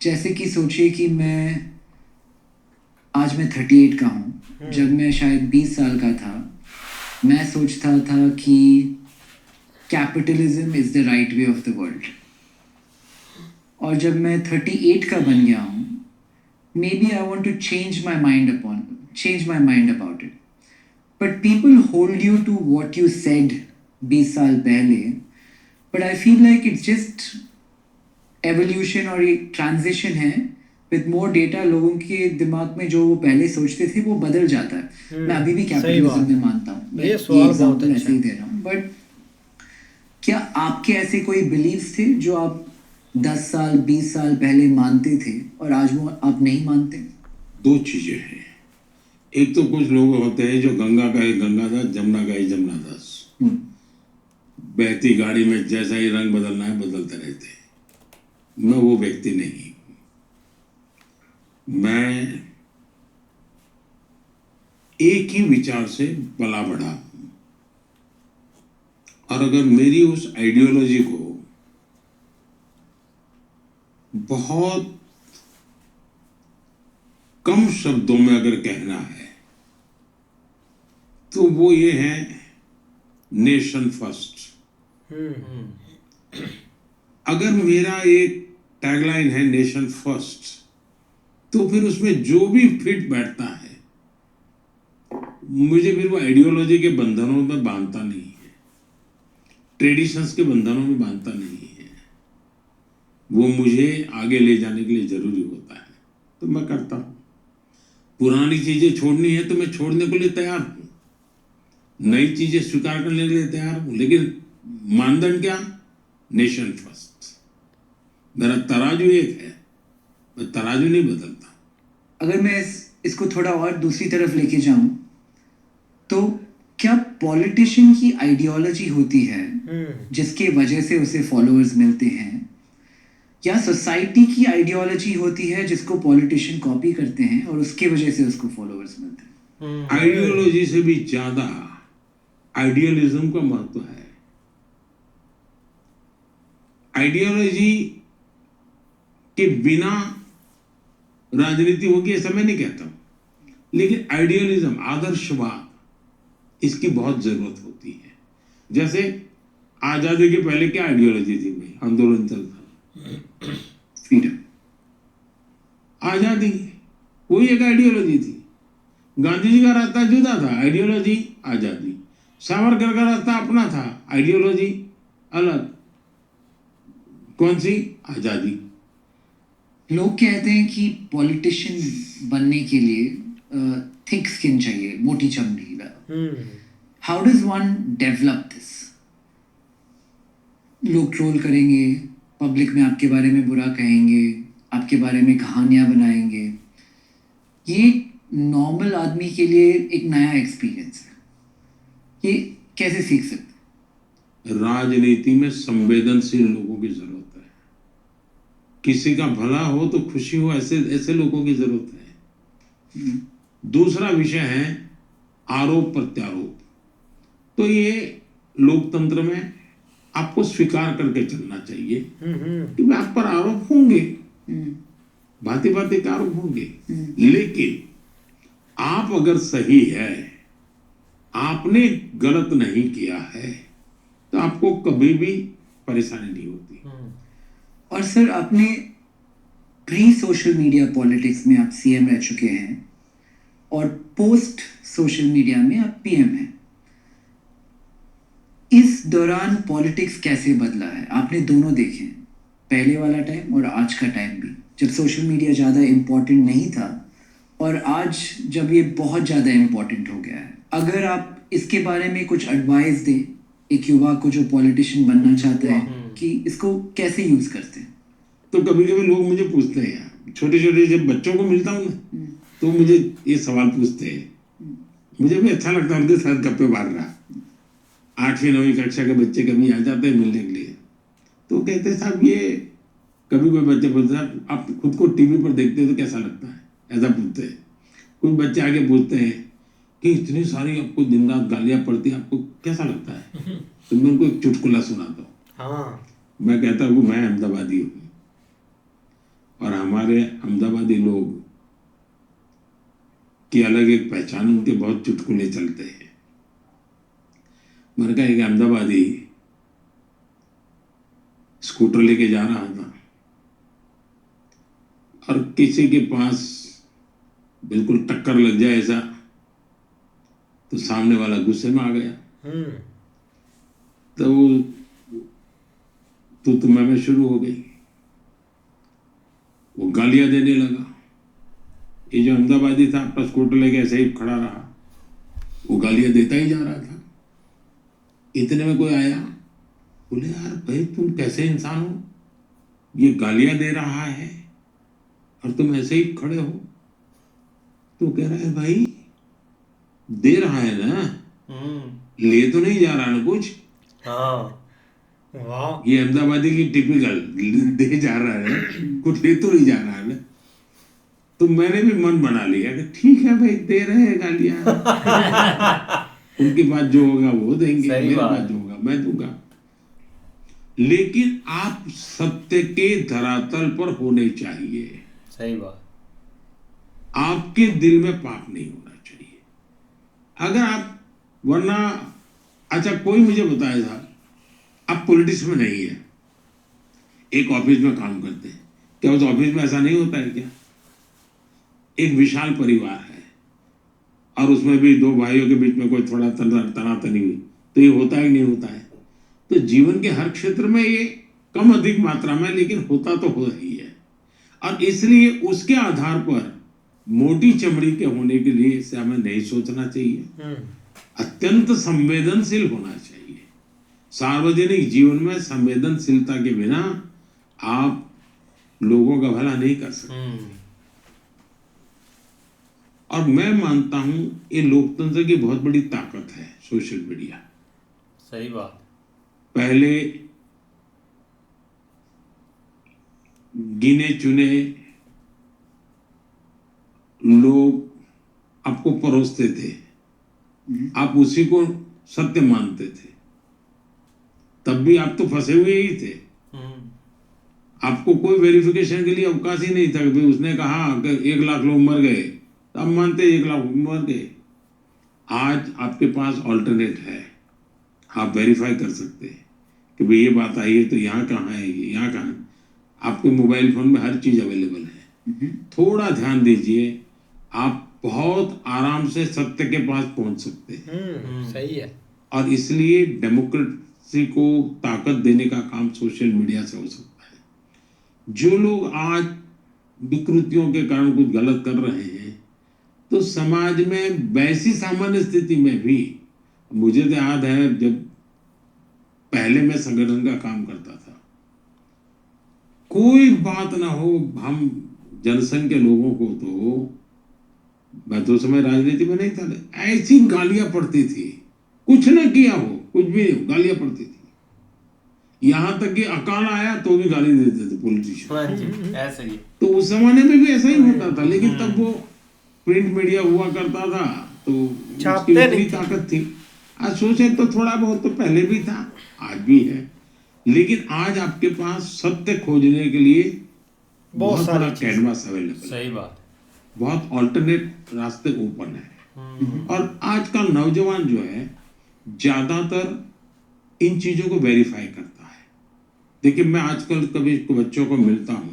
जैसे कि सोचिए कि आज मैं 38 का हूँ, जब मैं शायद 20 साल का था, मैं सोचता था कि capitalism is the right way of the world. और जब मैं 38 का बन गया हूँ, maybe I want to change my mind about it. But people hold you to what you said 20 साल पहले, but I feel like it's just evolution और एक ट्रांजिशन है विद मोर डेटा. लोगों के दिमाग में जो वो पहले सोचते थे वो बदल जाता है. मैं अभी भी सही कैपिटलिज्म बात. में मानता हूँ. मैं ये सवाल बहुत एग्जांपल अच्छा ऐसे ही दे रहा हूँ. बट क्या आपके ऐसे कोई बिलीव्स थे जो आप 10 साल 20 साल पहले मानते थे और आज वो आप नहीं मानते? दो चीजें हैं. एक तो कुछ लोग होते हैं जो गंगा का है गंगादास, जमुना का है जमुनादास. बहती गाड़ी में जैसा ही रंग बदलना है बदलते रहते हैं. मैं वो व्यक्ति नहीं. मैं एक ही विचार से पला बढ़ा हूं. और अगर मेरी उस आइडियोलॉजी को बहुत कम शब्दों में अगर कहना है तो वो ये है नेशन फर्स्ट. अगर मेरा एक टैगलाइन है नेशन फर्स्ट, तो फिर उसमें जो भी फिट बैठता है मुझे फिर वो आइडियोलॉजी के बंधनों में बांधता नहीं है, ट्रेडिशंस के बंधनों में बांधता नहीं है. वो मुझे आगे ले जाने के लिए जरूरी होता है तो मैं करता हूं. पुरानी चीजें छोड़नी है तो मैं छोड़ने के लिए तैयार हूं. नई चीजें स्वीकार करने के लिए तैयार हूं. लेकिन मानदंड क्या? Nation first. मेरा तराजू एक है, मैं तराजू नहीं बदलता. अगर मैं इसको थोड़ा और दूसरी तरफ लेके जाऊं तो क्या पॉलिटिशियन की आइडियोलॉजी होती है जिसके वजह से उसे फॉलोअर्स मिलते हैं, या सोसाइटी की आइडियोलॉजी होती है जिसको पॉलिटिशियन कॉपी करते हैं और उसके वजह से उसको फॉलोअर्स मिलते हैं? आइडियोलॉजी से भी ज्यादा आइडियलिज्म का महत्व है. आइडियोलॉजी के बिना राजनीति होगी ऐसा मैं नहीं कहता हूं. लेकिन आइडियलिज्म, आदर्शवाद, इसकी बहुत जरूरत होती है. जैसे आजादी के पहले क्या आइडियोलॉजी थी भाई? आंदोलन चलता, फ्रीडम, आजादी, वही एक आइडियोलॉजी थी. गांधी जी का रास्ता जुदा था, आइडियोलॉजी आजादी. सावरकर का रास्ता अपना था, आइडियोलॉजी अलग. कौन सी? आजादी. लोग कहते हैं कि पॉलिटिशियन बनने के लिए थिक स्किन चाहिए, मोटी चमड़ी. How does one develop this? लोग ट्रोल करेंगे, पब्लिक में आपके बारे में बुरा कहेंगे, आपके बारे में कहानियां बनाएंगे. ये नॉर्मल आदमी के लिए एक नया एक्सपीरियंस है. ये कैसे सीख सकते? राजनीति में संवेदनशील लोगों की जरूरत है. किसी का भला हो तो खुशी हो, ऐसे ऐसे लोगों की जरूरत है. दूसरा विषय है आरोप प्रत्यारोप. तो ये लोकतंत्र में आपको स्वीकार करके चलना चाहिए कि आप पर आरोप होंगे, भांति भांति के आरोप होंगे. लेकिन आप अगर सही है, आपने गलत नहीं किया है, तो आपको कभी भी परेशानी नहीं होती. और सर, आपने प्री सोशल मीडिया पॉलिटिक्स में आप सीएम रह चुके हैं और पोस्ट सोशल मीडिया में आप पीएम हैं. इस दौरान पॉलिटिक्स कैसे बदला है? आपने दोनों देखे, पहले वाला टाइम और आज का टाइम भी, जब सोशल मीडिया ज़्यादा इम्पोर्टेंट नहीं था और आज जब ये बहुत ज़्यादा इम्पोर्टेंट हो गया है. अगर आप इसके बारे में कुछ एडवाइस दें एक युवा को जो पॉलिटिशियन बनना चाहता है कि इसको कैसे यूज़ करते हैं? तो कभी कभी लोग मुझे पूछते हैं यार, छोटे छोटे जब बच्चों को मिलता हूँ ना तो मुझे ये सवाल पूछते हैं. मुझे भी अच्छा लगता है उनके साथ गप्पे मारना. 8वीं 9वीं कक्षा के बच्चे कभी आ जाते हैं मिलने के लिए, तो कहते हैं साहब, ये कभी कोई बच्चे पूछते हैं आप खुद को टीवी पर देखते हो तो कैसा लगता है, ऐसा पूछते हैं. कुछ बच्चे आगे पूछते हैं कि इतनी सारी आपको दिन रात गालियाँ पड़ती हैं, आपको कैसा लगता है? तो मैं उनको एक चुटकुला सुनाता हूँ. मैं कहता हूँ मैं अहमदाबादी हूँ और हमारे अहमदाबादी लोग की अलग एक पहचान, उनके बहुत चुटकुले चलते हैं. मैंने कहा एक अहमदाबादी स्कूटर लेके जा रहा था और किसी के पास बिल्कुल टक्कर लग जाए ऐसा, तो सामने वाला गुस्से में आ गया. तो तो मैं शुरू हो गई। वो गालियां देने लगा। ये जो अहमदाबादी था अपना स्कूटर लेके ऐसे ही खड़ा रहा, वो गालियां देता ही जा रहा था। इतने में कोई आया, बोले यार भाई तुम कैसे इंसान हो, ये गालियां दे रहा है और तुम ऐसे ही खड़े हो। तो कह रहा है भाई दे रहा है ना, ले तो नहीं जा रहा ना कुछ। हाँ, वाह, ये अहमदाबादी की टिपिकल, दे जा रहा है, कुछ ले तो नहीं जा रहा है ना। तो मैंने भी मन बना लिया कि ठीक है भाई दे रहे हैं गालियां, उनके पास जो होगा वो देंगे, सही मेरे बात। पास जो होगा मैं दूंगा। लेकिन आप सत्य के धरातल पर होने चाहिए। सही बात। आपके दिल में पाप नहीं होना चाहिए। अगर आप, वरना, अच्छा कोई मुझे बताया था, आप पॉलिटिक्स में नहीं है, एक ऑफिस में काम करते हैं, क्या उस ऑफिस में ऐसा नहीं होता है क्या? एक विशाल परिवार है और उसमें भी दो भाइयों के बीच में कोई थोड़ा तनातनी हुई तो ये होता है कि नहीं होता है? तो जीवन के हर क्षेत्र में ये कम अधिक मात्रा में, लेकिन होता तो हो रही है। और इसलिए उसके आधार पर मोटी चमड़ी के होने के लिए इसे हमें नहीं सोचना चाहिए। अत्यंत संवेदनशील होना चाहिए। सार्वजनिक जीवन में संवेदनशीलता के बिना आप लोगों का भला नहीं कर सकते। और मैं मानता हूं ये लोकतंत्र की बहुत बड़ी ताकत है सोशल मीडिया। सही बात। पहले गिने चुने लोग आपको परोसते थे, आप उसी को सत्य मानते थे, तब भी आप तो फंसे हुए ही थे। आपको कोई वेरिफिकेशन के लिए अवकाश ही नहीं था कि भाई उसने कहा कि 1 लाख लोग मर गए, तो आप मानते 1 लाख मर गए। आज आपके पास ऑल्टरनेट है, आप वेरीफाई कर सकते हैं कि भाई ये बात आई है तो यहाँ कहाँ है, ये यहाँ कहाँ है। आपके मोबाइल फोन में हर चीज अवेलेबल है। थोड़ा ध्यान दीजिए, आप बहुत आराम से सत्य के पास पहुंच सकते हैं। सही है। और इसलिए डेमोक्रेसी को ताकत देने का काम सोशल मीडिया से हो सकता है। जो लोग आज विकृतियों के कारण कुछ गलत कर रहे हैं, तो समाज में वैसी सामान्य स्थिति में भी, मुझे तो याद है जब पहले मैं संगठन का काम करता था, कोई बात ना हो, हम जनसंघ के लोगों को, तो मैं तो समय राजनीति में नहीं था, ऐसी गालियां पड़ती थी, कुछ न किया हो, कुछ भी नहीं, गालियां पड़ती थी। यहां तक कि अकाल आया तो भी गाली देते थे पॉलिटिशियन। ऐसे ही। तो उस जमाने में भी ऐसा ही होता था, लेकिन तब वो प्रिंट मीडिया हुआ करता था, तो उसकी उतनी ताकत थी। आज सोचे तो थोड़ा बहुत तो पहले भी था, आज भी है, लेकिन आज आपके पास सत्य खोजने के लिए बहुत सारा कैनवास अवेलेबल है। सही बात। बहुत ऑल्टरनेट रास्ते ओपन है। और आज का नौजवान जो है ज्यादातर इन चीजों को वेरीफाई करता है। देखिए, मैं आजकल कभी बच्चों को मिलता हूं,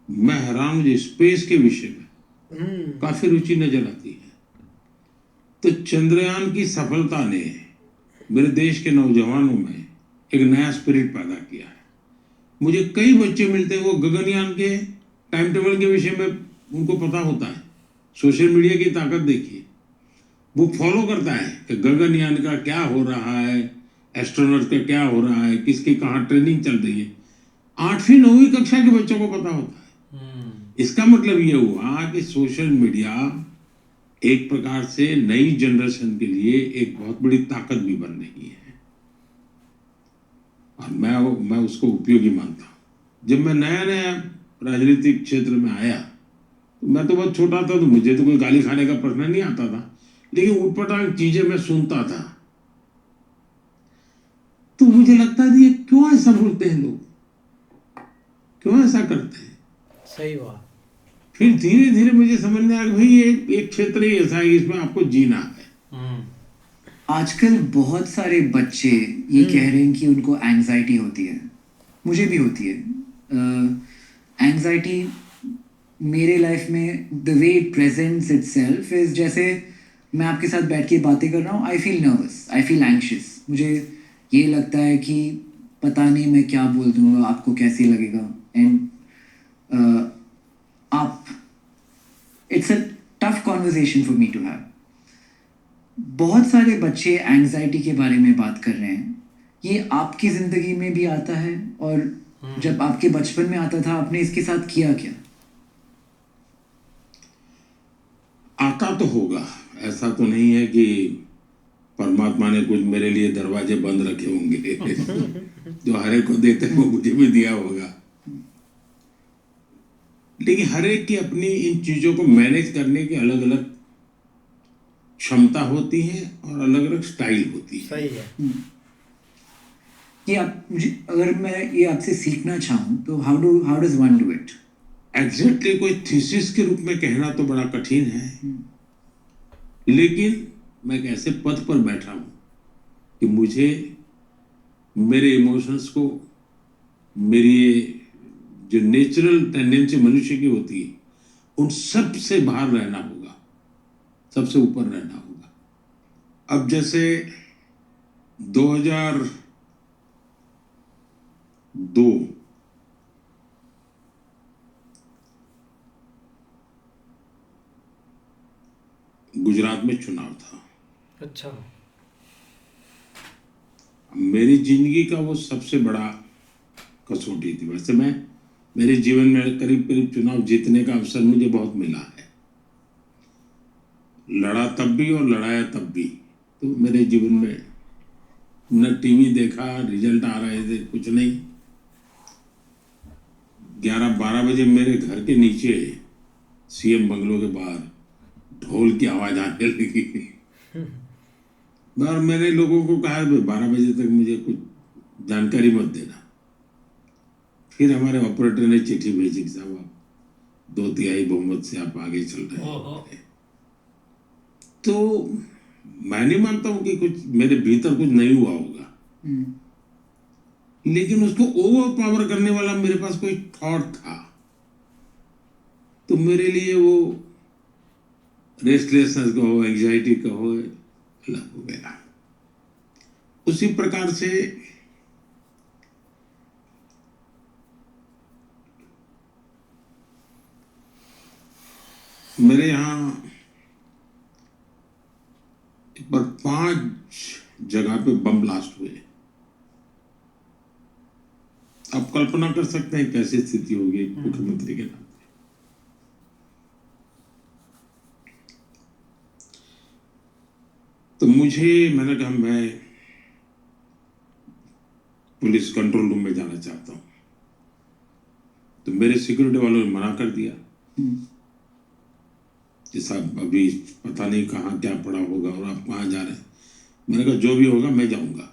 मैं हैरान हूं, स्पेस के विषय में काफी रुचि नजर आती है। तो चंद्रयान की सफलता ने मेरे देश के नौजवानों में एक नया स्पिरिट पैदा किया है। मुझे कई बच्चे मिलते हैं, वो गगनयान के टाइम टेबल के विषय में उनको पता होता है। सोशल मीडिया की ताकत देखिए, वो फॉलो करता है कि गगनयान का क्या हो रहा है, एस्ट्रोनॉट का क्या हो रहा है, किसकी कहाँ ट्रेनिंग चल रही है। 8वीं 9वीं कक्षा के बच्चों को पता होता है। इसका मतलब ये हुआ कि सोशल मीडिया एक प्रकार से नई जनरेशन के लिए एक बहुत बड़ी ताकत भी बन रही है, और मैं उसको उपयोगी मानता हूँ। जब मैं नया नया राजनीतिक क्षेत्र में आया, तो मैं तो बहुत छोटा था, तो मुझे तो कोई गाली खाने का प्रश्न नहीं आता था, लेकिन उटपटांग चीजें मैं सुनता था, तो मुझे लगता था ये क्यों ऐसा बोलते हैं लोग, क्यों ऐसा करते हैं। सही बात। फिर धीरे धीरे मुझे समझ में आया कि भाई ये एक क्षेत्र ही ऐसा है, इसमें आपको जीना है। आजकल बहुत सारे बच्चे ये कह रहे हैं कि उनको एंजाइटी होती है, मुझे भी होती है। एंजाइटी मेरे लाइफ में the way it presents itself is, जैसे मैं आपके साथ बैठ के बातें कर रहा हूँ, I feel nervous, I feel anxious. मुझे ये लगता है कि पता नहीं मैं क्या बोल दूंगा, आपको कैसे लगेगा, एंड आप it's a tough conversation for me to have. बहुत सारे बच्चे एंजाइटी के बारे में बात कर रहे हैं. ये आपकी ज़िंदगी में भी आता है, और जब आपके बचपन में आता था आपने इसके साथ किया क्या? आता तो होगा, ऐसा तो नहीं है कि परमात्मा ने कुछ मेरे लिए दरवाजे बंद रखे होंगे. जो हर एक को देते हैं वो मुझे भी दिया होगा. लेकिन हर एक की अपनी इन चीजों को मैनेज करने की अलग अलग क्षमता होती है और अलग अलग स्टाइल होती है. सही है. कि आप अगर मैं ये आपसे सीखना चाहूँ तो how does one do it? Exactly कोई थीसिस के रूप में कहना तो बड़ा कठिन है, लेकिन मैं एक ऐसे पद पर बैठा हूं कि मुझे मेरे इमोशंस को, मेरी जो नेचुरल टेंडेंसी मनुष्य की होती है, उन सब से बाहर रहना होगा, सबसे ऊपर रहना होगा. अब जैसे 2002 गुजरात में चुनाव था. अच्छा. मेरी जिंदगी का वो सबसे बड़ा कसौटी थी. वैसे मैं मेरे जीवन में करीब करीब चुनाव जीतने का अवसर मुझे बहुत मिला है. लड़ा तब भी और लड़ाया तब भी. तो मेरे जीवन में न टीवी देखा, रिजल्ट आ रहे थे, कुछ नहीं. 11-12 बजे मेरे घर के नीचे सीएम बंगलों के बाहर ढोल की आवाज आने लगी. और मैंने लोगों को कहा 12 बजे तक मुझे कुछ जानकारी मत देना. फिर हमारे ऑपरेटर ने चिट्ठी भेजी कि साहब आप 2/3 बहुमत से आप आगे चल रहे हैं. तो मैं नहीं मानता हूं कि कुछ मेरे भीतर कुछ नहीं हुआ होगा, लेकिन उसको ओवर पावर करने वाला मेरे पास कोई थॉट था. तो मेरे लिए वो रेस्टलेसनेस कहो, एंजाइटी कहो, अलग हो गया. उसी प्रकार से मेरे यहाँ एक बार 5 जगह पे बम ब्लास्ट हुए. आप कल्पना कर सकते हैं कैसी स्थिति होगी मुख्यमंत्री के नाते. तो मैंने कहा मैं पुलिस कंट्रोल रूम में जाना चाहता हूं. तो मेरे सिक्योरिटी वालों ने मना कर दिया कि साहब अभी पता नहीं कहाँ क्या पड़ा होगा और आप कहाँ जा रहे हैं. मैंने कहा जो भी होगा मैं जाऊंगा.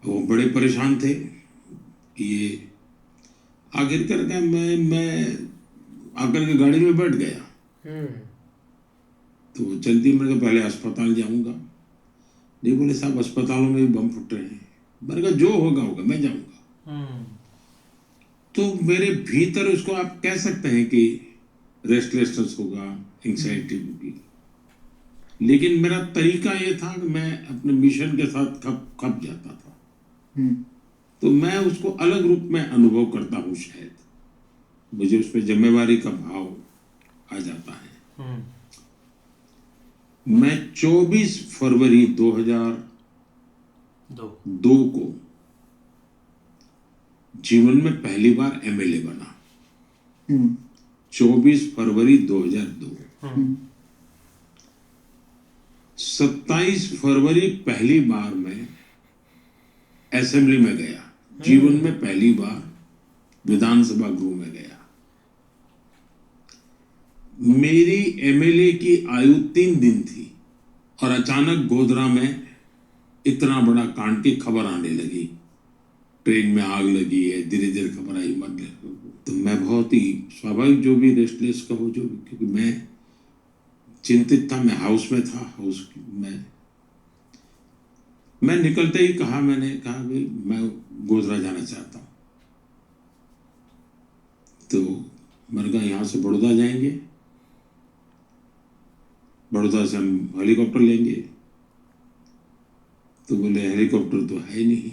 वो बड़े परेशान थे कि ये आखिर करके मैं आकर के गाड़ी में बैठ गया. तो चलती मैंने कहा पहले अस्पताल जाऊंगा. नहीं, बोले साहब अस्पतालों में भी बम फुट रहे हैं. मैंने कहा जो होगा होगा, मैं जाऊंगा. तो मेरे भीतर उसको आप कह सकते हैं कि रेस्टलेसनेस होगा, एंग्जाइटी होगी, लेकिन मेरा तरीका ये था कि मैं अपने मिशन के साथ खप जाता था. तो मैं उसको अलग रूप में अनुभव करता हूँ. शायद मुझे उस पर जिम्मेवारी का भाव आ जाता है. मैं 24 फरवरी 2002 को जीवन में पहली बार एमएलए बना. 24 फरवरी 2002. 27 फरवरी पहली बार मैं असेंबली में गया. जीवन में पहली बार विधानसभा गृह में गया. मेरी एमएलए की आयु 3 दिन थी और अचानक गोधरा में इतना बड़ा कांड की खबर आने लगी. ट्रेन में आग लगी है, धीरे धीरे खबर आई मर गए. तो मैं बहुत ही स्वाभाविक, जो भी रेस्टलेस कहो, जो भी, क्योंकि मैं चिंतित था. मैं हाउस में था. हाउस में मैं निकलते ही मैंने कहा भाई मैं गोधरा जाना चाहता हूँ. तो मैंने कहा यहाँ से बड़ौदा जाएंगे, बड़ौदा से हम हेलीकॉप्टर लेंगे. तो बोले हेलीकॉप्टर तो है नहीं.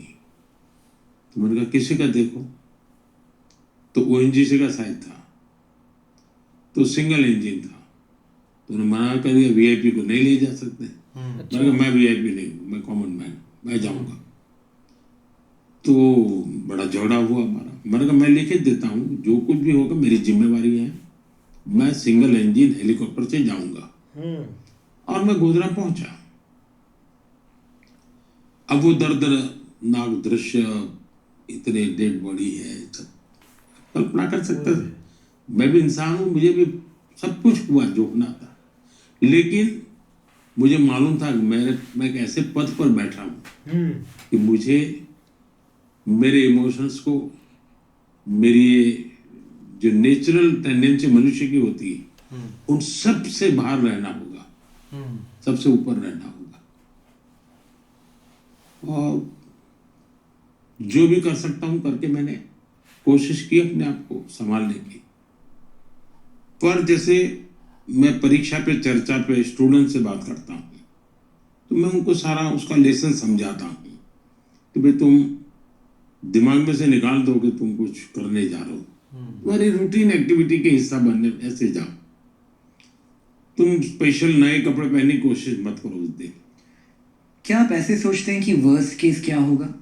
तो मैंने कहा किसी का देखो, तो ओएनजीसी का शायद था, तो सिंगल इंजन था। तो उन्होंने मना कर दिया, वीआईपी को नहीं ले जा सकते। मैंने कहा मैं वीआईपी नहीं हूँ, मैं कॉमन मैन, मैं जाऊँगा। तो बड़ा झगड़ा हुआ हमारा। मैंने कहा मैं लिख देता हूँ, जो कुछ भी होगा मेरी जिम्मेवारी है, मैं सिंगल इंजन हेलीकॉप्टर से जाऊँगा। और मैं गोधरा पहुँचा। अब वो दर्दनाक दृश्य, इतने डेड बॉडी है, सब कल्पना कर सकते थे। मैं भी इंसान हूँ, मुझे भी सब कुछ हुआ जो होना था, लेकिन मुझे मालूम था कि मैं एक ऐसे पद पर बैठा हूँ कि मुझे मेरे इमोशंस को, मेरी जो नेचुरल टेंडेंसी मनुष्य की होती है, उन सब से बाहर रहना होगा, सबसे ऊपर रहना होगा। और जो भी कर सकता हूँ करके मैंने कोशिश की अपने आप को संभालने की। पर जैसे मैं परीक्षा पे, चर्चा पे स्टूडेंट से बात करता हूँ, तो मैं उनको सारा उसका लेसन समझाता हूँ कि भाई तुम दिमाग में से निकाल दो कि तुम कुछ करने जा रहे हो, तुम्हारी रूटीन एक्टिविटी के हिस्सा बनने ऐसे जाओ। तुम स्पेशल नए कपड़े पहनने की कोशिश मत करो उस दिन। क्या आप ऐसे सोचते हैं कि वर्स्ट केस क्या होगा?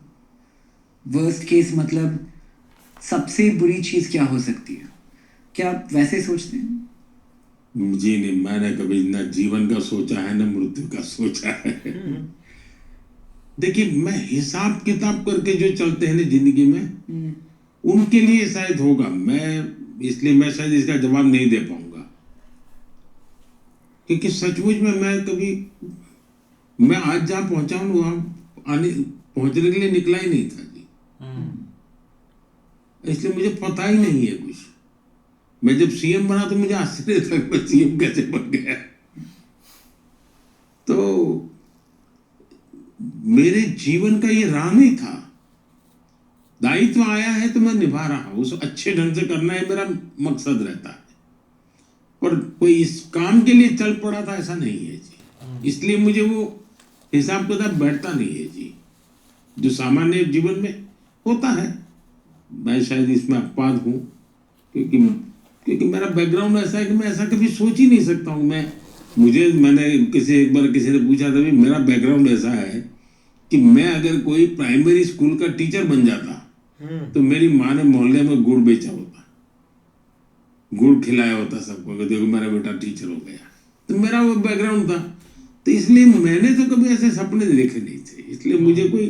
वर्स्ट केस मतलब सबसे बुरी चीज क्या हो सकती है? क्या आप वैसे सोचते हैं? जी नहीं, मैंने कभी ना जीवन का सोचा है ना मृत्यु का सोचा है। देखिए, मैं हिसाब किताब करके जो चलते हैं ना जिंदगी में, उनके लिए शायद होगा। मैं शायद इसका जवाब नहीं दे पाऊंगा, क्योंकि सचमुच में मैं आज जहां पहुंचा हूं वहां पहुंचने के लिए निकला ही नहीं था जी। इसलिए मुझे पता ही नहीं है कुछ। मैं जब सीएम बना तो मुझे आश्चर्य था कि मैं सीएम कैसे बन गया। तो मेरे जीवन का ये राम ही था। दायित्व आया है तो मैं निभा रहा हूं, उसे अच्छे ढंग से करना है मेरा मकसद रहता है। पर कोई इस काम के लिए चल पड़ा था ऐसा नहीं है जी। इसलिए मुझे वो हिसाब किताब बैठता नहीं है जी, जो सामान्य जीवन में होता है। मैं शायद इसमें अपवाद हूँ, क्योंकि मेरा बैकग्राउंड ऐसा है कि मैं ऐसा कभी सोच ही नहीं सकता हूँ। मैंने एक बार किसी ने पूछा था, मेरा बैकग्राउंड ऐसा है कि मैं अगर कोई प्राइमरी स्कूल का टीचर बन जाता तो मेरी माँ ने मोहल्ले में गुड़ बेचा होता, गुड़ खिलाया होता सबको, कि देखो मेरा बेटा टीचर हो गया। तो मेरा वो बैकग्राउंड था। तो इसलिए मैंने तो कभी ऐसे सपने देखे नहीं थे। इसलिए मुझे कोई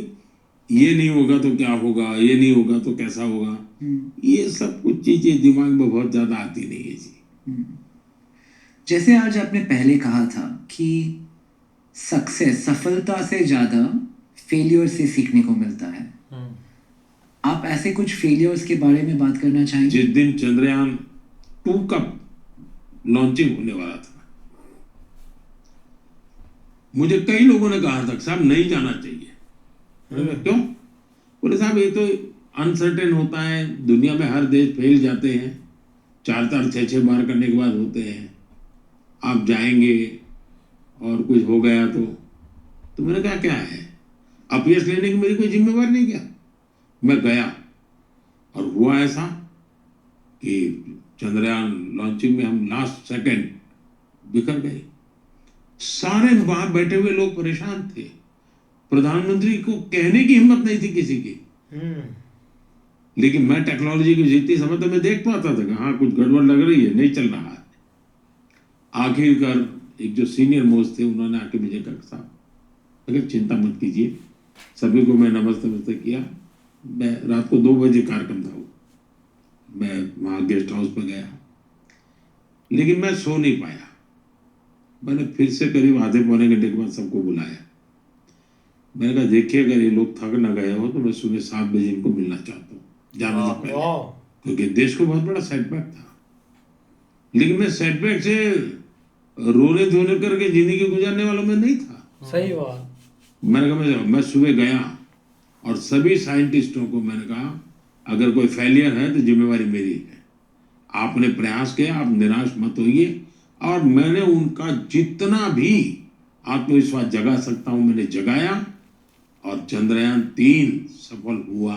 ये नहीं होगा तो क्या होगा, ये नहीं होगा तो कैसा होगा, ये सब कुछ चीजें दिमाग में बहुत ज्यादा आती नहीं है जी। जैसे आज आपने पहले कहा था कि सफलता से ज्यादा फेलियर से सीखने को मिलता है। आप ऐसे कुछ फेलियर्स के बारे में बात करना चाहेंगे? जिस दिन चंद्रयान 2 का लॉन्चिंग होने वाला था, मुझे कई लोगों ने कहा था साहब नहीं जाना चाहिए। क्यों? बोले साहब ये तो अनसर्टेन होता है, दुनिया में हर देश फेल जाते हैं, 4 6 बार करने के बाद होते हैं, आप जाएंगे और कुछ हो गया तो मैंने कहा क्या है, अपयश लेने की मेरी कोई जिम्मेवारी नहीं। क्या मैं गया और हुआ ऐसा कि चंद्रयान लॉन्चिंग में हम लास्ट सेकंड बिखर गए। सारे वहां बैठे हुए लोग परेशान थे। प्रधानमंत्री को कहने की हिम्मत नहीं थी किसी की। लेकिन मैं टेक्नोलॉजी की जितनी समझ मैं देख पाता था कि हाँ कुछ गड़बड़ लग रही है, नहीं चल रहा है। आखिरकार एक जो सीनियर मोस्ट थे उन्होंने आके मुझे कहा साहब अगर चिंता मत कीजिए। सभी को मैं नमस्ते किया। मैं रात को 2 बजे कार्यक्रम था, मैं वहाँ गेस्ट हाउस पर गया, लेकिन मैं सो नहीं पाया। मैंने फिर से करीब आधे पौने घंटे के बाद सबको बुलाया। मैंने कहा देखिए अगर ये लोग थक ना गए हो तो मैं सुबह 7 बजे इनको मिलना चाहता हूँ जाने से पहले, क्योंकि देश को बहुत बड़ा सेटबैक था। लेकिन मैं सेटबैक से रोने धोने करके जिंदगी गुजारने वालों में नहीं था। सही बात। मैंने कहा मैं सुबह गया और सभी साइंटिस्टों को मैंने कहा अगर कोई फेलियर है तो जिम्मेवारी मेरी है। आपने प्रयास किया, आप निराश मत होइए। और मैंने उनका जितना भी आत्मविश्वास जगा सकता हूं मैंने जगाया और चंद्रयान 3 सफल हुआ।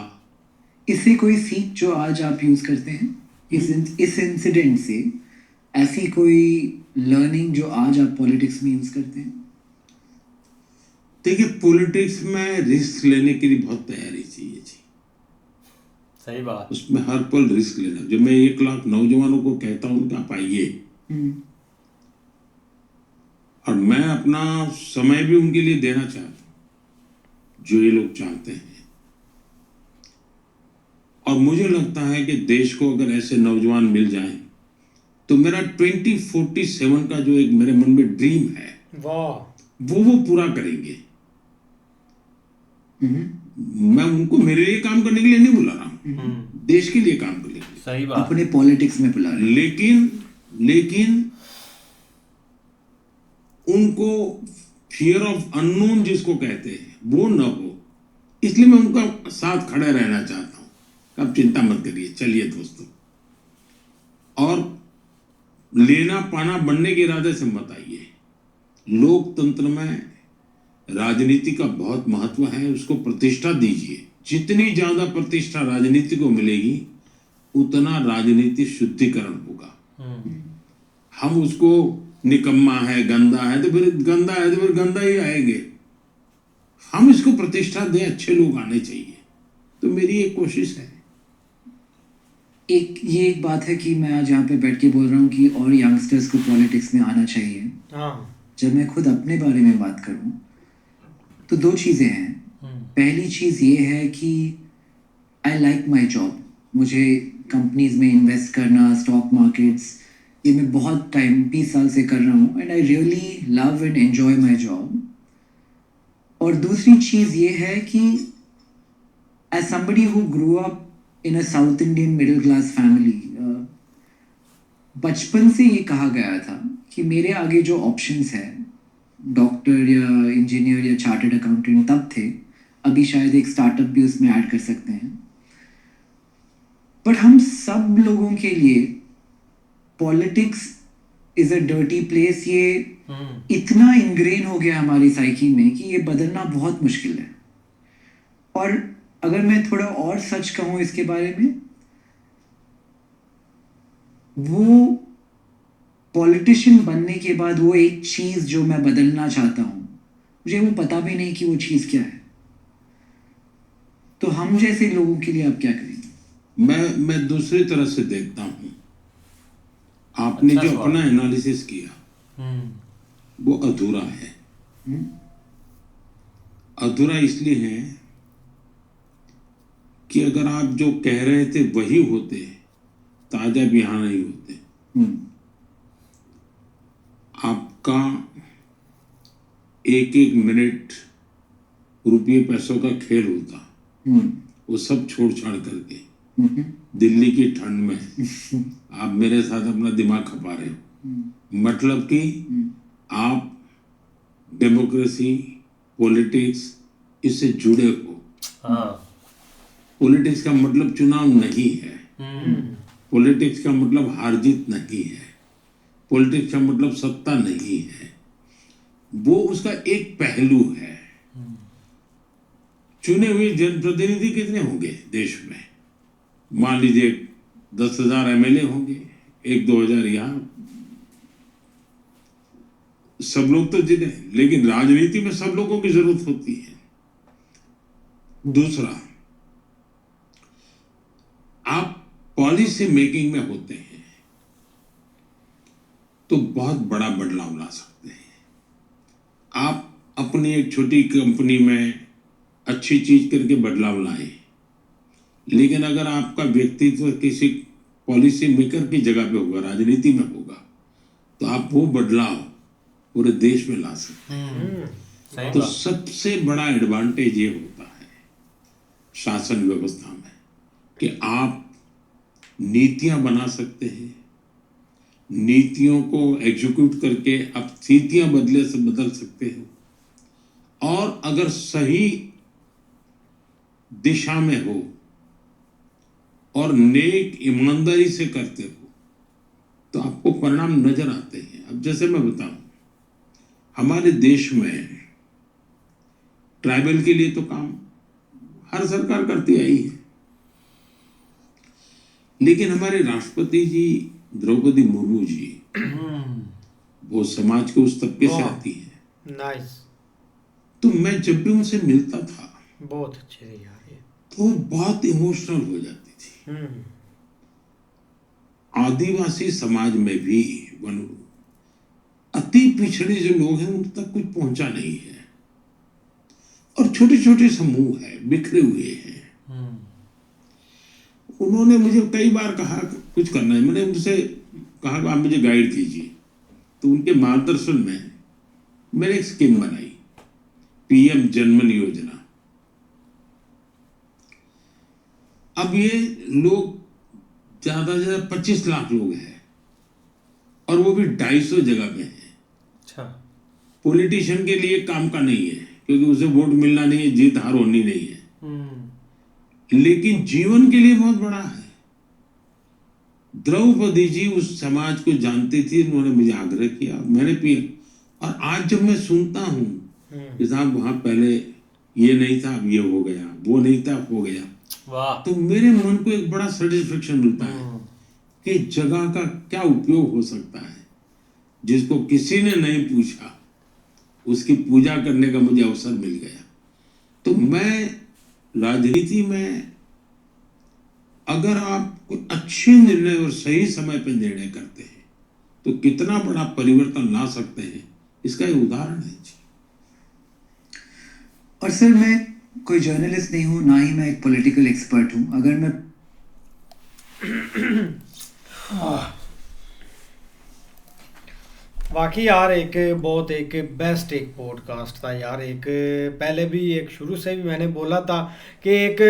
इससे कोई सीख जो आज आप यूज करते हैं इस इंसिडेंट से, ऐसी कोई लर्निंग जो आज आप पॉलिटिक्स में यूज करते हैं? देखिए, पॉलिटिक्स में रिस्क लेने के लिए बहुत तैयारी चाहिए जी। सही बात। उसमें हर पल रिस्क लेना। जब मैं 1 लाख नौजवानों को कहता हूँ कि आप आइए, और मैं अपना समय भी उनके लिए देना चाहता हूँ जो ये लोग चाहते हैं, और मुझे लगता है कि देश को अगर ऐसे नौजवान मिल जाएं तो मेरा 2047 का जो एक मेरे मन में ड्रीम है, वाह, वो पूरा करेंगे। मैं उनको मेरे लिए काम करने के लिए नहीं बुला रहा हूँ, देश के लिए काम करने के लिए। सही बात। अपने पॉलिटिक्स में बुला रहे हैं। लेकिन उनको फियर ऑफ अननोन जिसको कहते हैं वो ना हो, इसलिए मैं उनका साथ खड़े रहना चाहता हूँ। अब चिंता मत करिए, चलिए दोस्तों, और लेना पाना बनने के इरादे से मत आइए। लोकतंत्र में राजनीति का बहुत महत्व है, उसको प्रतिष्ठा दीजिए। जितनी ज्यादा प्रतिष्ठा राजनीति को मिलेगी उतना राजनीति शुद्धिकरण होगा। हम उसको निकम्मा है, गंदा है तो फिर गंदा ही आएंगे। हम इसको प्रतिष्ठा दें, अच्छे लोग आने चाहिए। तो मेरी एक कोशिश है। एक बात है कि मैं आज यहाँ पे बैठ के बोल रहा हूँ कि और यंगस्टर्स को पॉलिटिक्स में आना चाहिए। हाँ, जब मैं खुद अपने बारे में बात करूँ तो 2 चीज़ें हैं। पहली चीज़ ये है कि आई लाइक माई जॉब। मुझे कंपनीज में इन्वेस्ट करना, स्टॉक मार्केट्स, ये मैं बहुत टाइम 20 साल से कर रहा हूँ, and I really love and enjoy my job. और दूसरी चीज़ ये है कि as somebody who grew up in a South Indian middle class family, बचपन से ये कहा गया था कि मेरे आगे जो ऑप्शंस है, डॉक्टर या इंजीनियर या चार्टर्ड अकाउंटेंट तब थे, अभी शायद एक स्टार्टअप भी उसमें ऐड कर सकते हैं। बट हम सब लोगों के लिए politics is a dirty place. ये इतना इंग्रेन हो गया हमारी साइकी में कि ये बदलना बहुत मुश्किल है। और अगर मैं थोड़ा और सच कहूँ इसके बारे में, वो पॉलिटिशियन बनने के बाद वो एक चीज़ जो मैं बदलना चाहता हूँ, मुझे वो पता भी नहीं कि वो चीज़ क्या है। तो हम जैसे लोगों के लिए आप क्या करेंगे? मैं दूसरी तरह से देखता हूँ। आपने अच्छा जो सवाल। अपना एनालिसिस किया वो अधूरा है। अधूरा इसलिए है कि अगर आप जो कह रहे थे वही होते, ताजा भी यहाँ नहीं होते। आपका एक एक मिनट रुपये पैसों का खेल होता, वो सब छोड़ छाड़ करके दिल्ली की ठंड में आप मेरे साथ अपना दिमाग खपा रहे हो। मतलब कि आप डेमोक्रेसी, पॉलिटिक्स, इससे जुड़े हो। हाँ। पॉलिटिक्स का मतलब चुनाव नहीं है। पॉलिटिक्स का मतलब हार जीत नहीं है। पॉलिटिक्स का मतलब सत्ता नहीं है। वो उसका एक पहलू है। चुने हुए जनप्रतिनिधि कितने होंगे देश में? मान लीजिए 10,000 MLA होंगे, 1-2 हजार यहाँ। सब लोग तो जीते, लेकिन राजनीति में सब लोगों की जरूरत होती है। दूसरा, आप पॉलिसी मेकिंग में होते हैं तो बहुत बड़ा बदलाव ला सकते हैं। आप अपनी एक छोटी कंपनी में अच्छी चीज करके बदलाव लाए, लेकिन अगर आपका व्यक्तित्व किसी पॉलिसी मेकर की जगह पे होगा, राजनीति में होगा, तो आप वो बदलाव पूरे देश में ला सकते हैं। सही तो बात। सबसे बड़ा एडवांटेज ये होता है शासन व्यवस्था में कि आप नीतियां बना सकते हैं, नीतियों को एग्जीक्यूट करके आप स्थितियां बदल सकते हो, और अगर सही दिशा में हो और नेक ईमानदारी से करते हो तो आपको परिणाम नजर आते हैं। अब जैसे मैं बताऊं, हमारे देश में ट्राइबल के लिए तो काम हर सरकार करती आई है। लेकिन हमारे राष्ट्रपति जी द्रौपदी मुर्मू जी, वो समाज के उस तबके से आती है। नाइस, तो मैं जब भी उनसे मिलता था बहुत अच्छे थे यार ये। तो बहुत इमोशनल हो जाती थी। आदिवासी समाज में भी अति पिछड़े जो लोग हैं उन तक कुछ पहुंचा नहीं है, और छोटे छोटे समूह है, बिखरे हुए हैं। उन्होंने मुझे कई बार कहा कुछ करना है, मैंने उनसे कहा कि आप मुझे गाइड कीजिए। तो उनके मार्गदर्शन में मैंने एक स्कीम बनाई, पीएम जनमन योजना। अब ये लोग ज्यादा से ज्यादा 25 लाख लोग हैं, और वो भी 250 जगह पे हैं। अच्छा। पॉलिटिशियन के लिए काम का नहीं है, क्योंकि उसे वोट मिलना नहीं है, जीत हार होनी नहीं है, लेकिन जीवन के लिए बहुत बड़ा है। द्रौपदी जी उस समाज को जानती थी, उन्होंने मुझे आग्रह किया, मैंने पिया। और आज जब मैं सुनता हूँ कि साहब वहां पहले ये नहीं था, अब ये हो गया, वो नहीं था, अब हो गया, वाह। तो मेरे मन को एक बड़ा सेटिस्फेक्शन मिलता है कि जगह का क्या उपयोग हो सकता है। जिसको किसी ने नहीं पूछा उसकी पूजा करने का मुझे अवसर मिल गया। तो मैं राजनीति में अगर आप कोई अच्छे निर्णय और सही समय पर निर्णय करते हैं तो कितना बड़ा परिवर्तन ला सकते हैं, इसका एक उदाहरण है जी। और सर, मैं कोई जर्नलिस्ट नहीं हूँ, ना ही मैं एक पॉलिटिकल एक्सपर्ट हूँ। अगर मैं वाकई यार एक बहुत एक बेस्ट एक पॉडकास्ट था यार। एक पहले भी एक शुरू से भी मैंने बोला था कि एक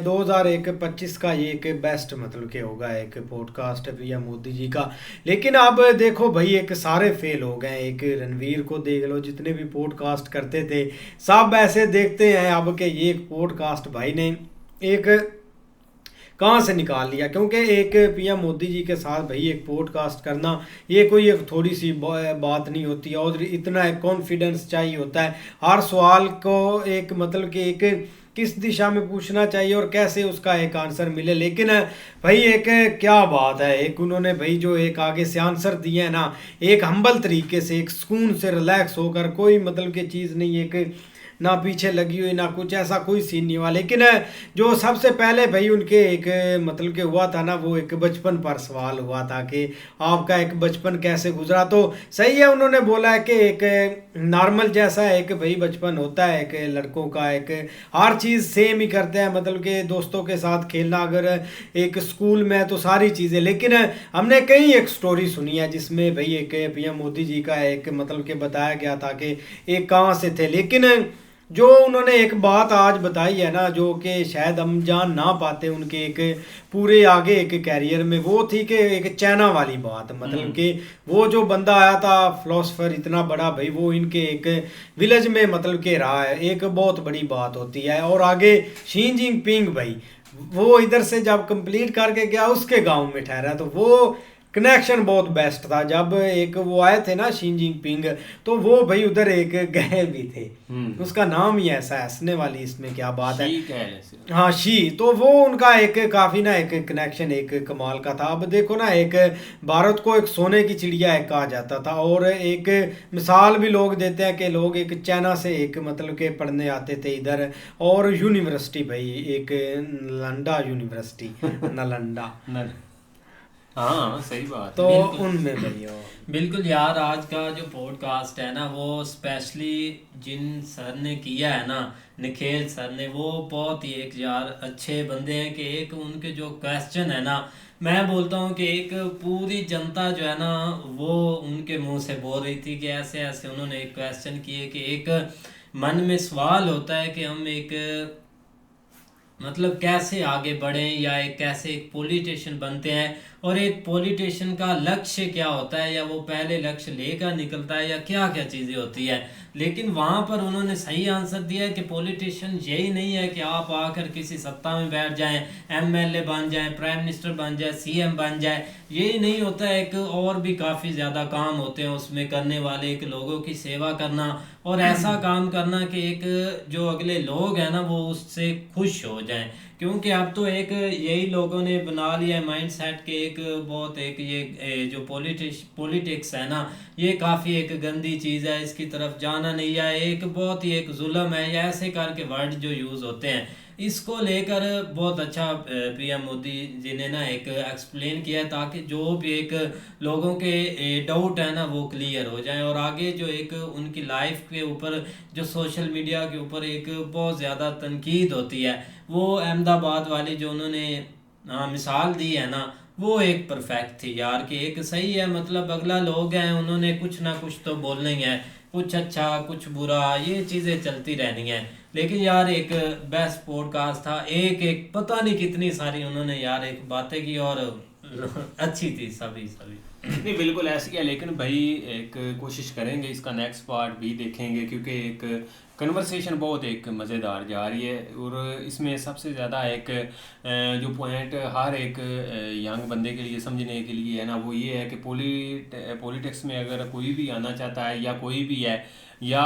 2025 का ये एक बेस्ट मतलब कि होगा एक पॉडकास्ट पीएम मोदी जी का। लेकिन अब देखो भाई एक सारे फेल हो गए। एक रणवीर को देख लो, जितने भी पॉडकास्ट करते थे सब ऐसे देखते हैं अब कि ये एक पॉडकास्ट भाई ने एक कहाँ से निकाल लिया। क्योंकि एक पीएम मोदी जी के साथ भाई एक पॉडकास्ट करना ये कोई एक थोड़ी सी बात नहीं होती है, और इतना एक कॉन्फिडेंस चाहिए होता है। हर सवाल को एक मतलब कि एक किस दिशा में पूछना चाहिए और कैसे उसका एक आंसर मिले। लेकिन भाई एक क्या बात है, एक उन्होंने भाई जो एक आगे से आंसर दिए है ना, एक हम्बल तरीके से, एक सुकून से, रिलैक्स होकर, कोई मतलब की चीज़ नहीं, एक ना पीछे लगी हुई ना कुछ ऐसा कोई सीन नहीं हुआ। लेकिन जो सबसे पहले भाई उनके एक मतलब के हुआ था ना, वो एक बचपन पर सवाल हुआ था कि आपका एक बचपन कैसे गुजरा। तो सही है, उन्होंने बोला है कि एक नॉर्मल जैसा एक भाई बचपन होता है एक लड़कों का, एक हर चीज़ सेम ही करते हैं, मतलब कि दोस्तों के साथ खेलना, अगर एक स्कूल में तो सारी चीज़ें। लेकिन हमने कई एक स्टोरी सुनी है जिसमें भाई एक पीएम मोदी जी का एक मतलब कि बताया गया था कि एक कहाँ से थे। लेकिन जो उन्होंने एक बात आज बताई है ना, जो कि शायद हम जान ना पाते उनके एक पूरे आगे एक कैरियर में, वो थी कि एक चाइना वाली बात। मतलब कि वो जो बंदा आया था फिलोसफर इतना बड़ा भाई, वो इनके एक विलेज में मतलब के रहा है, एक बहुत बड़ी बात होती है। और आगे शी जिनपिंग भाई वो इधर से जब कंप्लीट करके गया उसके गांव में ठहरा, तो वो कनेक्शन बहुत बेस्ट था। जब एक वो आए थे ना शी जिनपिंग, तो वो भाई उधर एक गए भी थे, उसका नाम ही ऐसा है, हंसने वाली इसमें क्या बात है, हाँ शी। तो वो उनका एक काफ़ी ना एक कनेक्शन एक कमाल का था। अब देखो ना, एक भारत को एक सोने की चिड़िया एक कहा जाता था, और एक मिसाल भी लोग देते हैं कि लोग एक चाइना से एक मतलब के पढ़ने आते थे इधर, और यूनिवर्सिटी भाई एक नालंदा यूनिवर्सिटी नालंदा हाँ सही बात। तो उनमें भाई बिल्कुल यार, आज का जो पॉडकास्ट है ना, वो स्पेशली जिन सर ने किया है ना, निखिल सर ने, वो बहुत ही एक यार अच्छे बंदे हैं कि एक उनके जो क्वेश्चन है ना, मैं बोलता हूँ कि एक पूरी जनता जो है ना वो उनके मुंह से बोल रही थी कि ऐसे ऐसे उन्होंने एक क्वेश्चन किए कि एक मन में सवाल होता है कि हम एक मतलब कैसे आगे बढ़ें, या एक कैसे एक पॉलिटिशियन बनते हैं, और एक पॉलिटिशियन का लक्ष्य क्या होता है, या वो पहले लक्ष्य लेकर निकलता है, या क्या क्या चीज़ें होती है। लेकिन वहाँ पर उन्होंने सही आंसर दिया है कि पॉलिटिशियन यही नहीं है कि आप आकर किसी सत्ता में बैठ जाएं, एमएलए बन जाएं, प्राइम मिनिस्टर बन जाए, सीएम बन जाए, यही नहीं होता है। एक और भी काफ़ी ज़्यादा काम होते हैं उसमें करने वाले, एक लोगों की सेवा करना, और ऐसा काम करना कि एक जो अगले लोग हैं ना वो उससे खुश हो जाएं। क्योंकि अब तो एक यही लोगों ने बना लिया है माइंड सेट के एक बहुत एक ये जो पॉलिटिक्स है ना, ये काफ़ी एक गंदी चीज़ है, इसकी तरफ जाना नहीं है, एक बहुत ही एक जुल्म है, या ऐसे करके वर्ड जो यूज़ होते हैं, इसको लेकर बहुत अच्छा पीएम मोदी जी ने ना एक एक्सप्लेन किया है, ताकि जो भी एक लोगों के डाउट है ना वो क्लियर हो जाए, और आगे जो एक उनकी लाइफ के ऊपर जो सोशल मीडिया के ऊपर एक बहुत ज़्यादा तनकीद होती है, वो अहमदाबाद वाली जो उन्होंने मिसाल दी है ना, वो एक परफेक्ट थी यार, कि एक सही है, मतलब अगला लोग हैं, उन्होंने कुछ ना कुछ तो बोलना ही है, कुछ अच्छा कुछ बुरा, ये चीज़ें चलती रहनी है। लेकिन यार एक बेस्ट पॉडकास्ट था, एक एक पता नहीं कितनी सारी उन्होंने यार एक बातें की, और अच्छी थी सभी सभी। नहीं बिल्कुल ऐसी है, लेकिन भाई एक कोशिश करेंगे इसका नेक्स्ट पार्ट भी देखेंगे, क्योंकि एक कन्वर्सेशन बहुत एक मज़ेदार जा रही है, और इसमें सबसे ज़्यादा एक जो पॉइंट हर एक यंग बंदे के लिए समझने के लिए है ना, वो ये है कि पॉलिटिक्स में अगर कोई भी आना चाहता है, या कोई भी है, या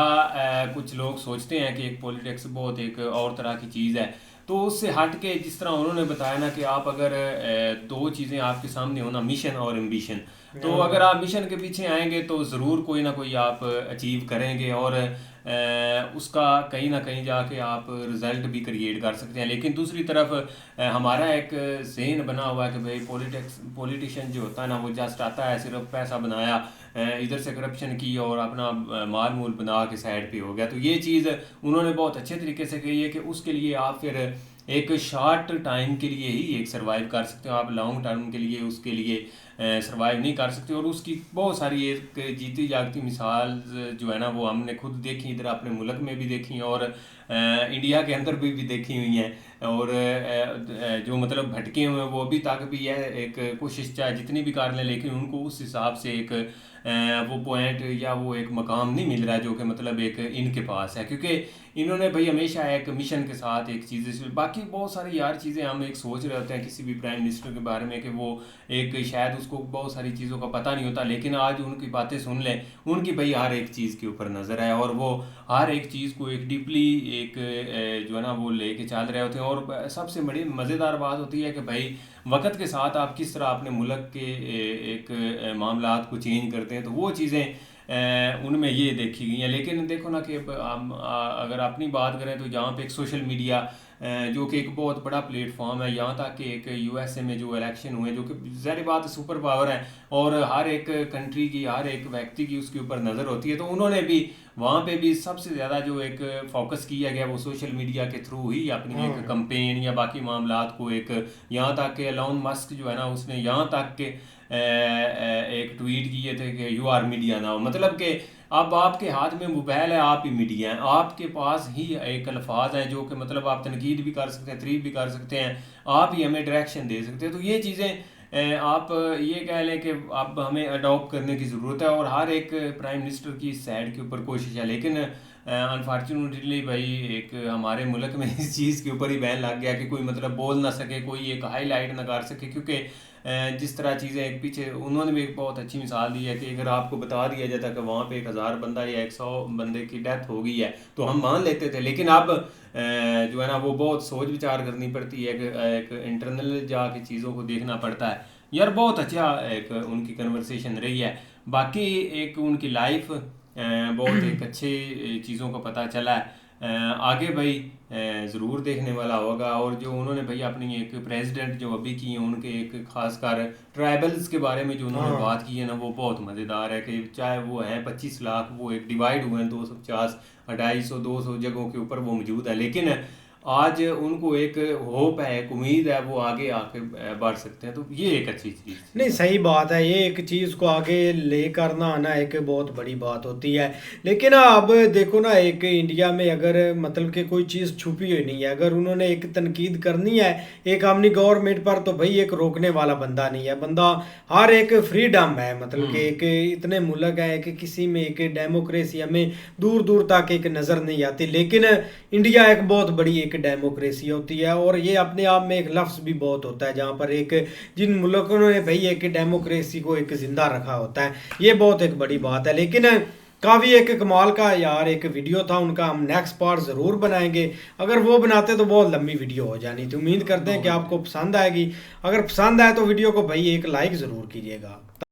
कुछ लोग सोचते हैं कि एक पॉलिटिक्स बहुत एक और तरह की चीज़ है, तो उससे हट के जिस तरह उन्होंने बताया ना कि आप अगर दो चीज़ें आपके सामने हो ना, मिशन और एम्बिशन, तो अगर आप मिशन के पीछे आएंगे तो ज़रूर कोई ना कोई आप अचीव करेंगे, और उसका कहीं ना कहीं जाके आप रिज़ल्ट भी क्रिएट कर सकते हैं। लेकिन दूसरी तरफ हमारा एक ज़हन बना हुआ है कि भाई पॉलिटिशियन जो होता है ना, वो जस्ट आता है, सिर्फ पैसा बनाया, इधर से करप्शन की और अपना माल मूल बना के साइड पे हो गया। तो ये चीज़ उन्होंने बहुत अच्छे तरीके से कही है कि उसके लिए आप फिर एक शॉर्ट टाइम के लिए ही एक सर्वाइव कर सकते हो, आप लॉन्ग टर्म के लिए उसके लिए सर्वाइव नहीं कर सकते। और उसकी बहुत सारी एक जीती जागती मिसाल जो है ना, वो हमने खुद देखी, इधर अपने मुल्क में भी देखी, और इंडिया के अंदर भी देखी हुई हैं, और जो मतलब भटके हुए हैं वो अभी तक भी है एक कोशिश चाहे जितनी भी कर लें, लेकिन उनको उस हिसाब से एक वो पॉइंट या वो एक मकाम नहीं मिल रहा है जो कि मतलब एक इनके पास है, क्योंकि इन्होंने भाई हमेशा एक मिशन के साथ एक चीज़ें, बाकी बहुत सारी यार चीज़ें हम एक सोच रहे होते हैं किसी भी प्राइम मिनिस्टर के बारे में कि वो एक शायद उसको बहुत सारी चीज़ों का पता नहीं होता, लेकिन आज उनकी बातें सुन लें, उनकी भाई हर एक चीज़ के ऊपर नज़र है, और वो हर एक चीज़ को एक डीपली एक जो है ना वो लेके चल रहे होते हैं। और सबसे बड़ी मज़ेदार बात होती है कि भाई वक्त के साथ आप किस तरह अपने मुल्क के एक मामलात को चेंज करते हैं, तो वो चीज़ें उनमें ये देखी गई हैं। लेकिन देखो ना कि हम अगर अपनी बात करें तो यहाँ पे एक सोशल मीडिया जो कि एक बहुत बड़ा प्लेटफॉर्म है, यहाँ तक कि एक यूएसए में जो इलेक्शन हुए, जो कि ज़ाहिर बात सुपर पावर है, और हर एक कंट्री की हर एक व्यक्ति की उसके ऊपर नज़र होती है, तो उन्होंने भी वहाँ पे भी सबसे ज़्यादा जो एक फोकस किया गया वो सोशल मीडिया के थ्रू ही अपनी एक कंपेन या बाकी मामलात को एक, यहाँ तक कि एलोन मस्क जो है ना, उसने यहाँ तक के एक ट्वीट किए थे कि यू आर मीडिया नाउ, मतलब कि अब आपके हाथ में मोबाइल है, आप ही मीडिया हैं, आपके पास ही एक अल्फाज हैं जो कि मतलब आप तनकीद भी कर सकते हैं, तारीफ भी कर सकते हैं, आप ही हमें डायरेक्शन दे सकते हैं। तो ये चीज़ें आप ये कह लें कि अब हमें अडॉप्ट करने की ज़रूरत है, और हर एक प्राइम मिनिस्टर की इस साइड के ऊपर कोशिश है। लेकिन अनफॉर्चुनेटली भाई एक हमारे मुल्क में इस चीज़ के ऊपर ही बैन लग गया कि कोई मतलब बोल ना सके, कोई एक हाईलाइट ना कर सके, क्योंकि जिस तरह चीज़ें एक पीछे उन्होंने भी एक बहुत अच्छी मिसाल दी है कि अगर आपको बता दिया जाता कि वहाँ पे 1000 बंदा या 100 बंदे की डेथ हो गई है तो हम मान लेते थे, लेकिन अब जो है ना वो बहुत सोच विचार करनी पड़ती है कि एक इंटरनल जाके चीज़ों को देखना पड़ता है। यार बहुत अच्छा एक उनकी कन्वर्सेशन रही है, बाकी एक उनकी लाइफ बहुत एक अच्छे चीज़ों का पता चला है। आगे भाई ज़रूर देखने वाला होगा। और जो उन्होंने भाई अपनी एक प्रेसिडेंट जो अभी की हैं उनके एक खासकर ट्राइबल्स के बारे में जो उन्होंने बात की है ना, वो बहुत मज़ेदार है कि चाहे वो हैं 25 लाख, वो एक डिवाइड हुए हैं 250 250 200 जगहों के ऊपर वो मौजूद है, लेकिन आज उनको एक होप है, एक उम्मीद है, वो आगे आके बढ़ सकते हैं। तो ये एक अच्छी चीज़ नहीं, सही बात है, ये एक चीज़ को आगे लेकर ना आना एक बहुत बड़ी बात होती है। लेकिन अब देखो ना, एक इंडिया में अगर मतलब कि कोई चीज़ छुपी हुई नहीं है, अगर उन्होंने एक तनकीद करनी है एक अपनी गवर्नमेंट पर, तो भाई एक रोकने वाला बंदा नहीं है, बंदा हर एक फ्रीडम है, मतलब कि एक इतने मुल्क हैं कि किसी में एक डेमोक्रेसी हमें दूर दूर तक एक नज़र नहीं आती, लेकिन इंडिया एक बहुत बड़ी एक डेमोक्रेसी होती है। और ये अपने आप में एक लफ्ज़ भी बहुत होता है जहाँ पर एक जिन मुल्कों ने भाई एक डेमोक्रेसी को एक ज़िंदा रखा होता है, ये बहुत एक बड़ी बात है। लेकिन काफ़ी एक कमाल का यार एक वीडियो था उनका, हम नेक्स्ट पार्ट ज़रूर बनाएंगे। अगर वो बनाते तो बहुत लंबी वीडियो हो जानी थी। उम्मीद करते हैं कि आपको पसंद आएगी। अगर पसंद आए तो वीडियो को भाई एक लाइक ज़रूर कीजिएगा।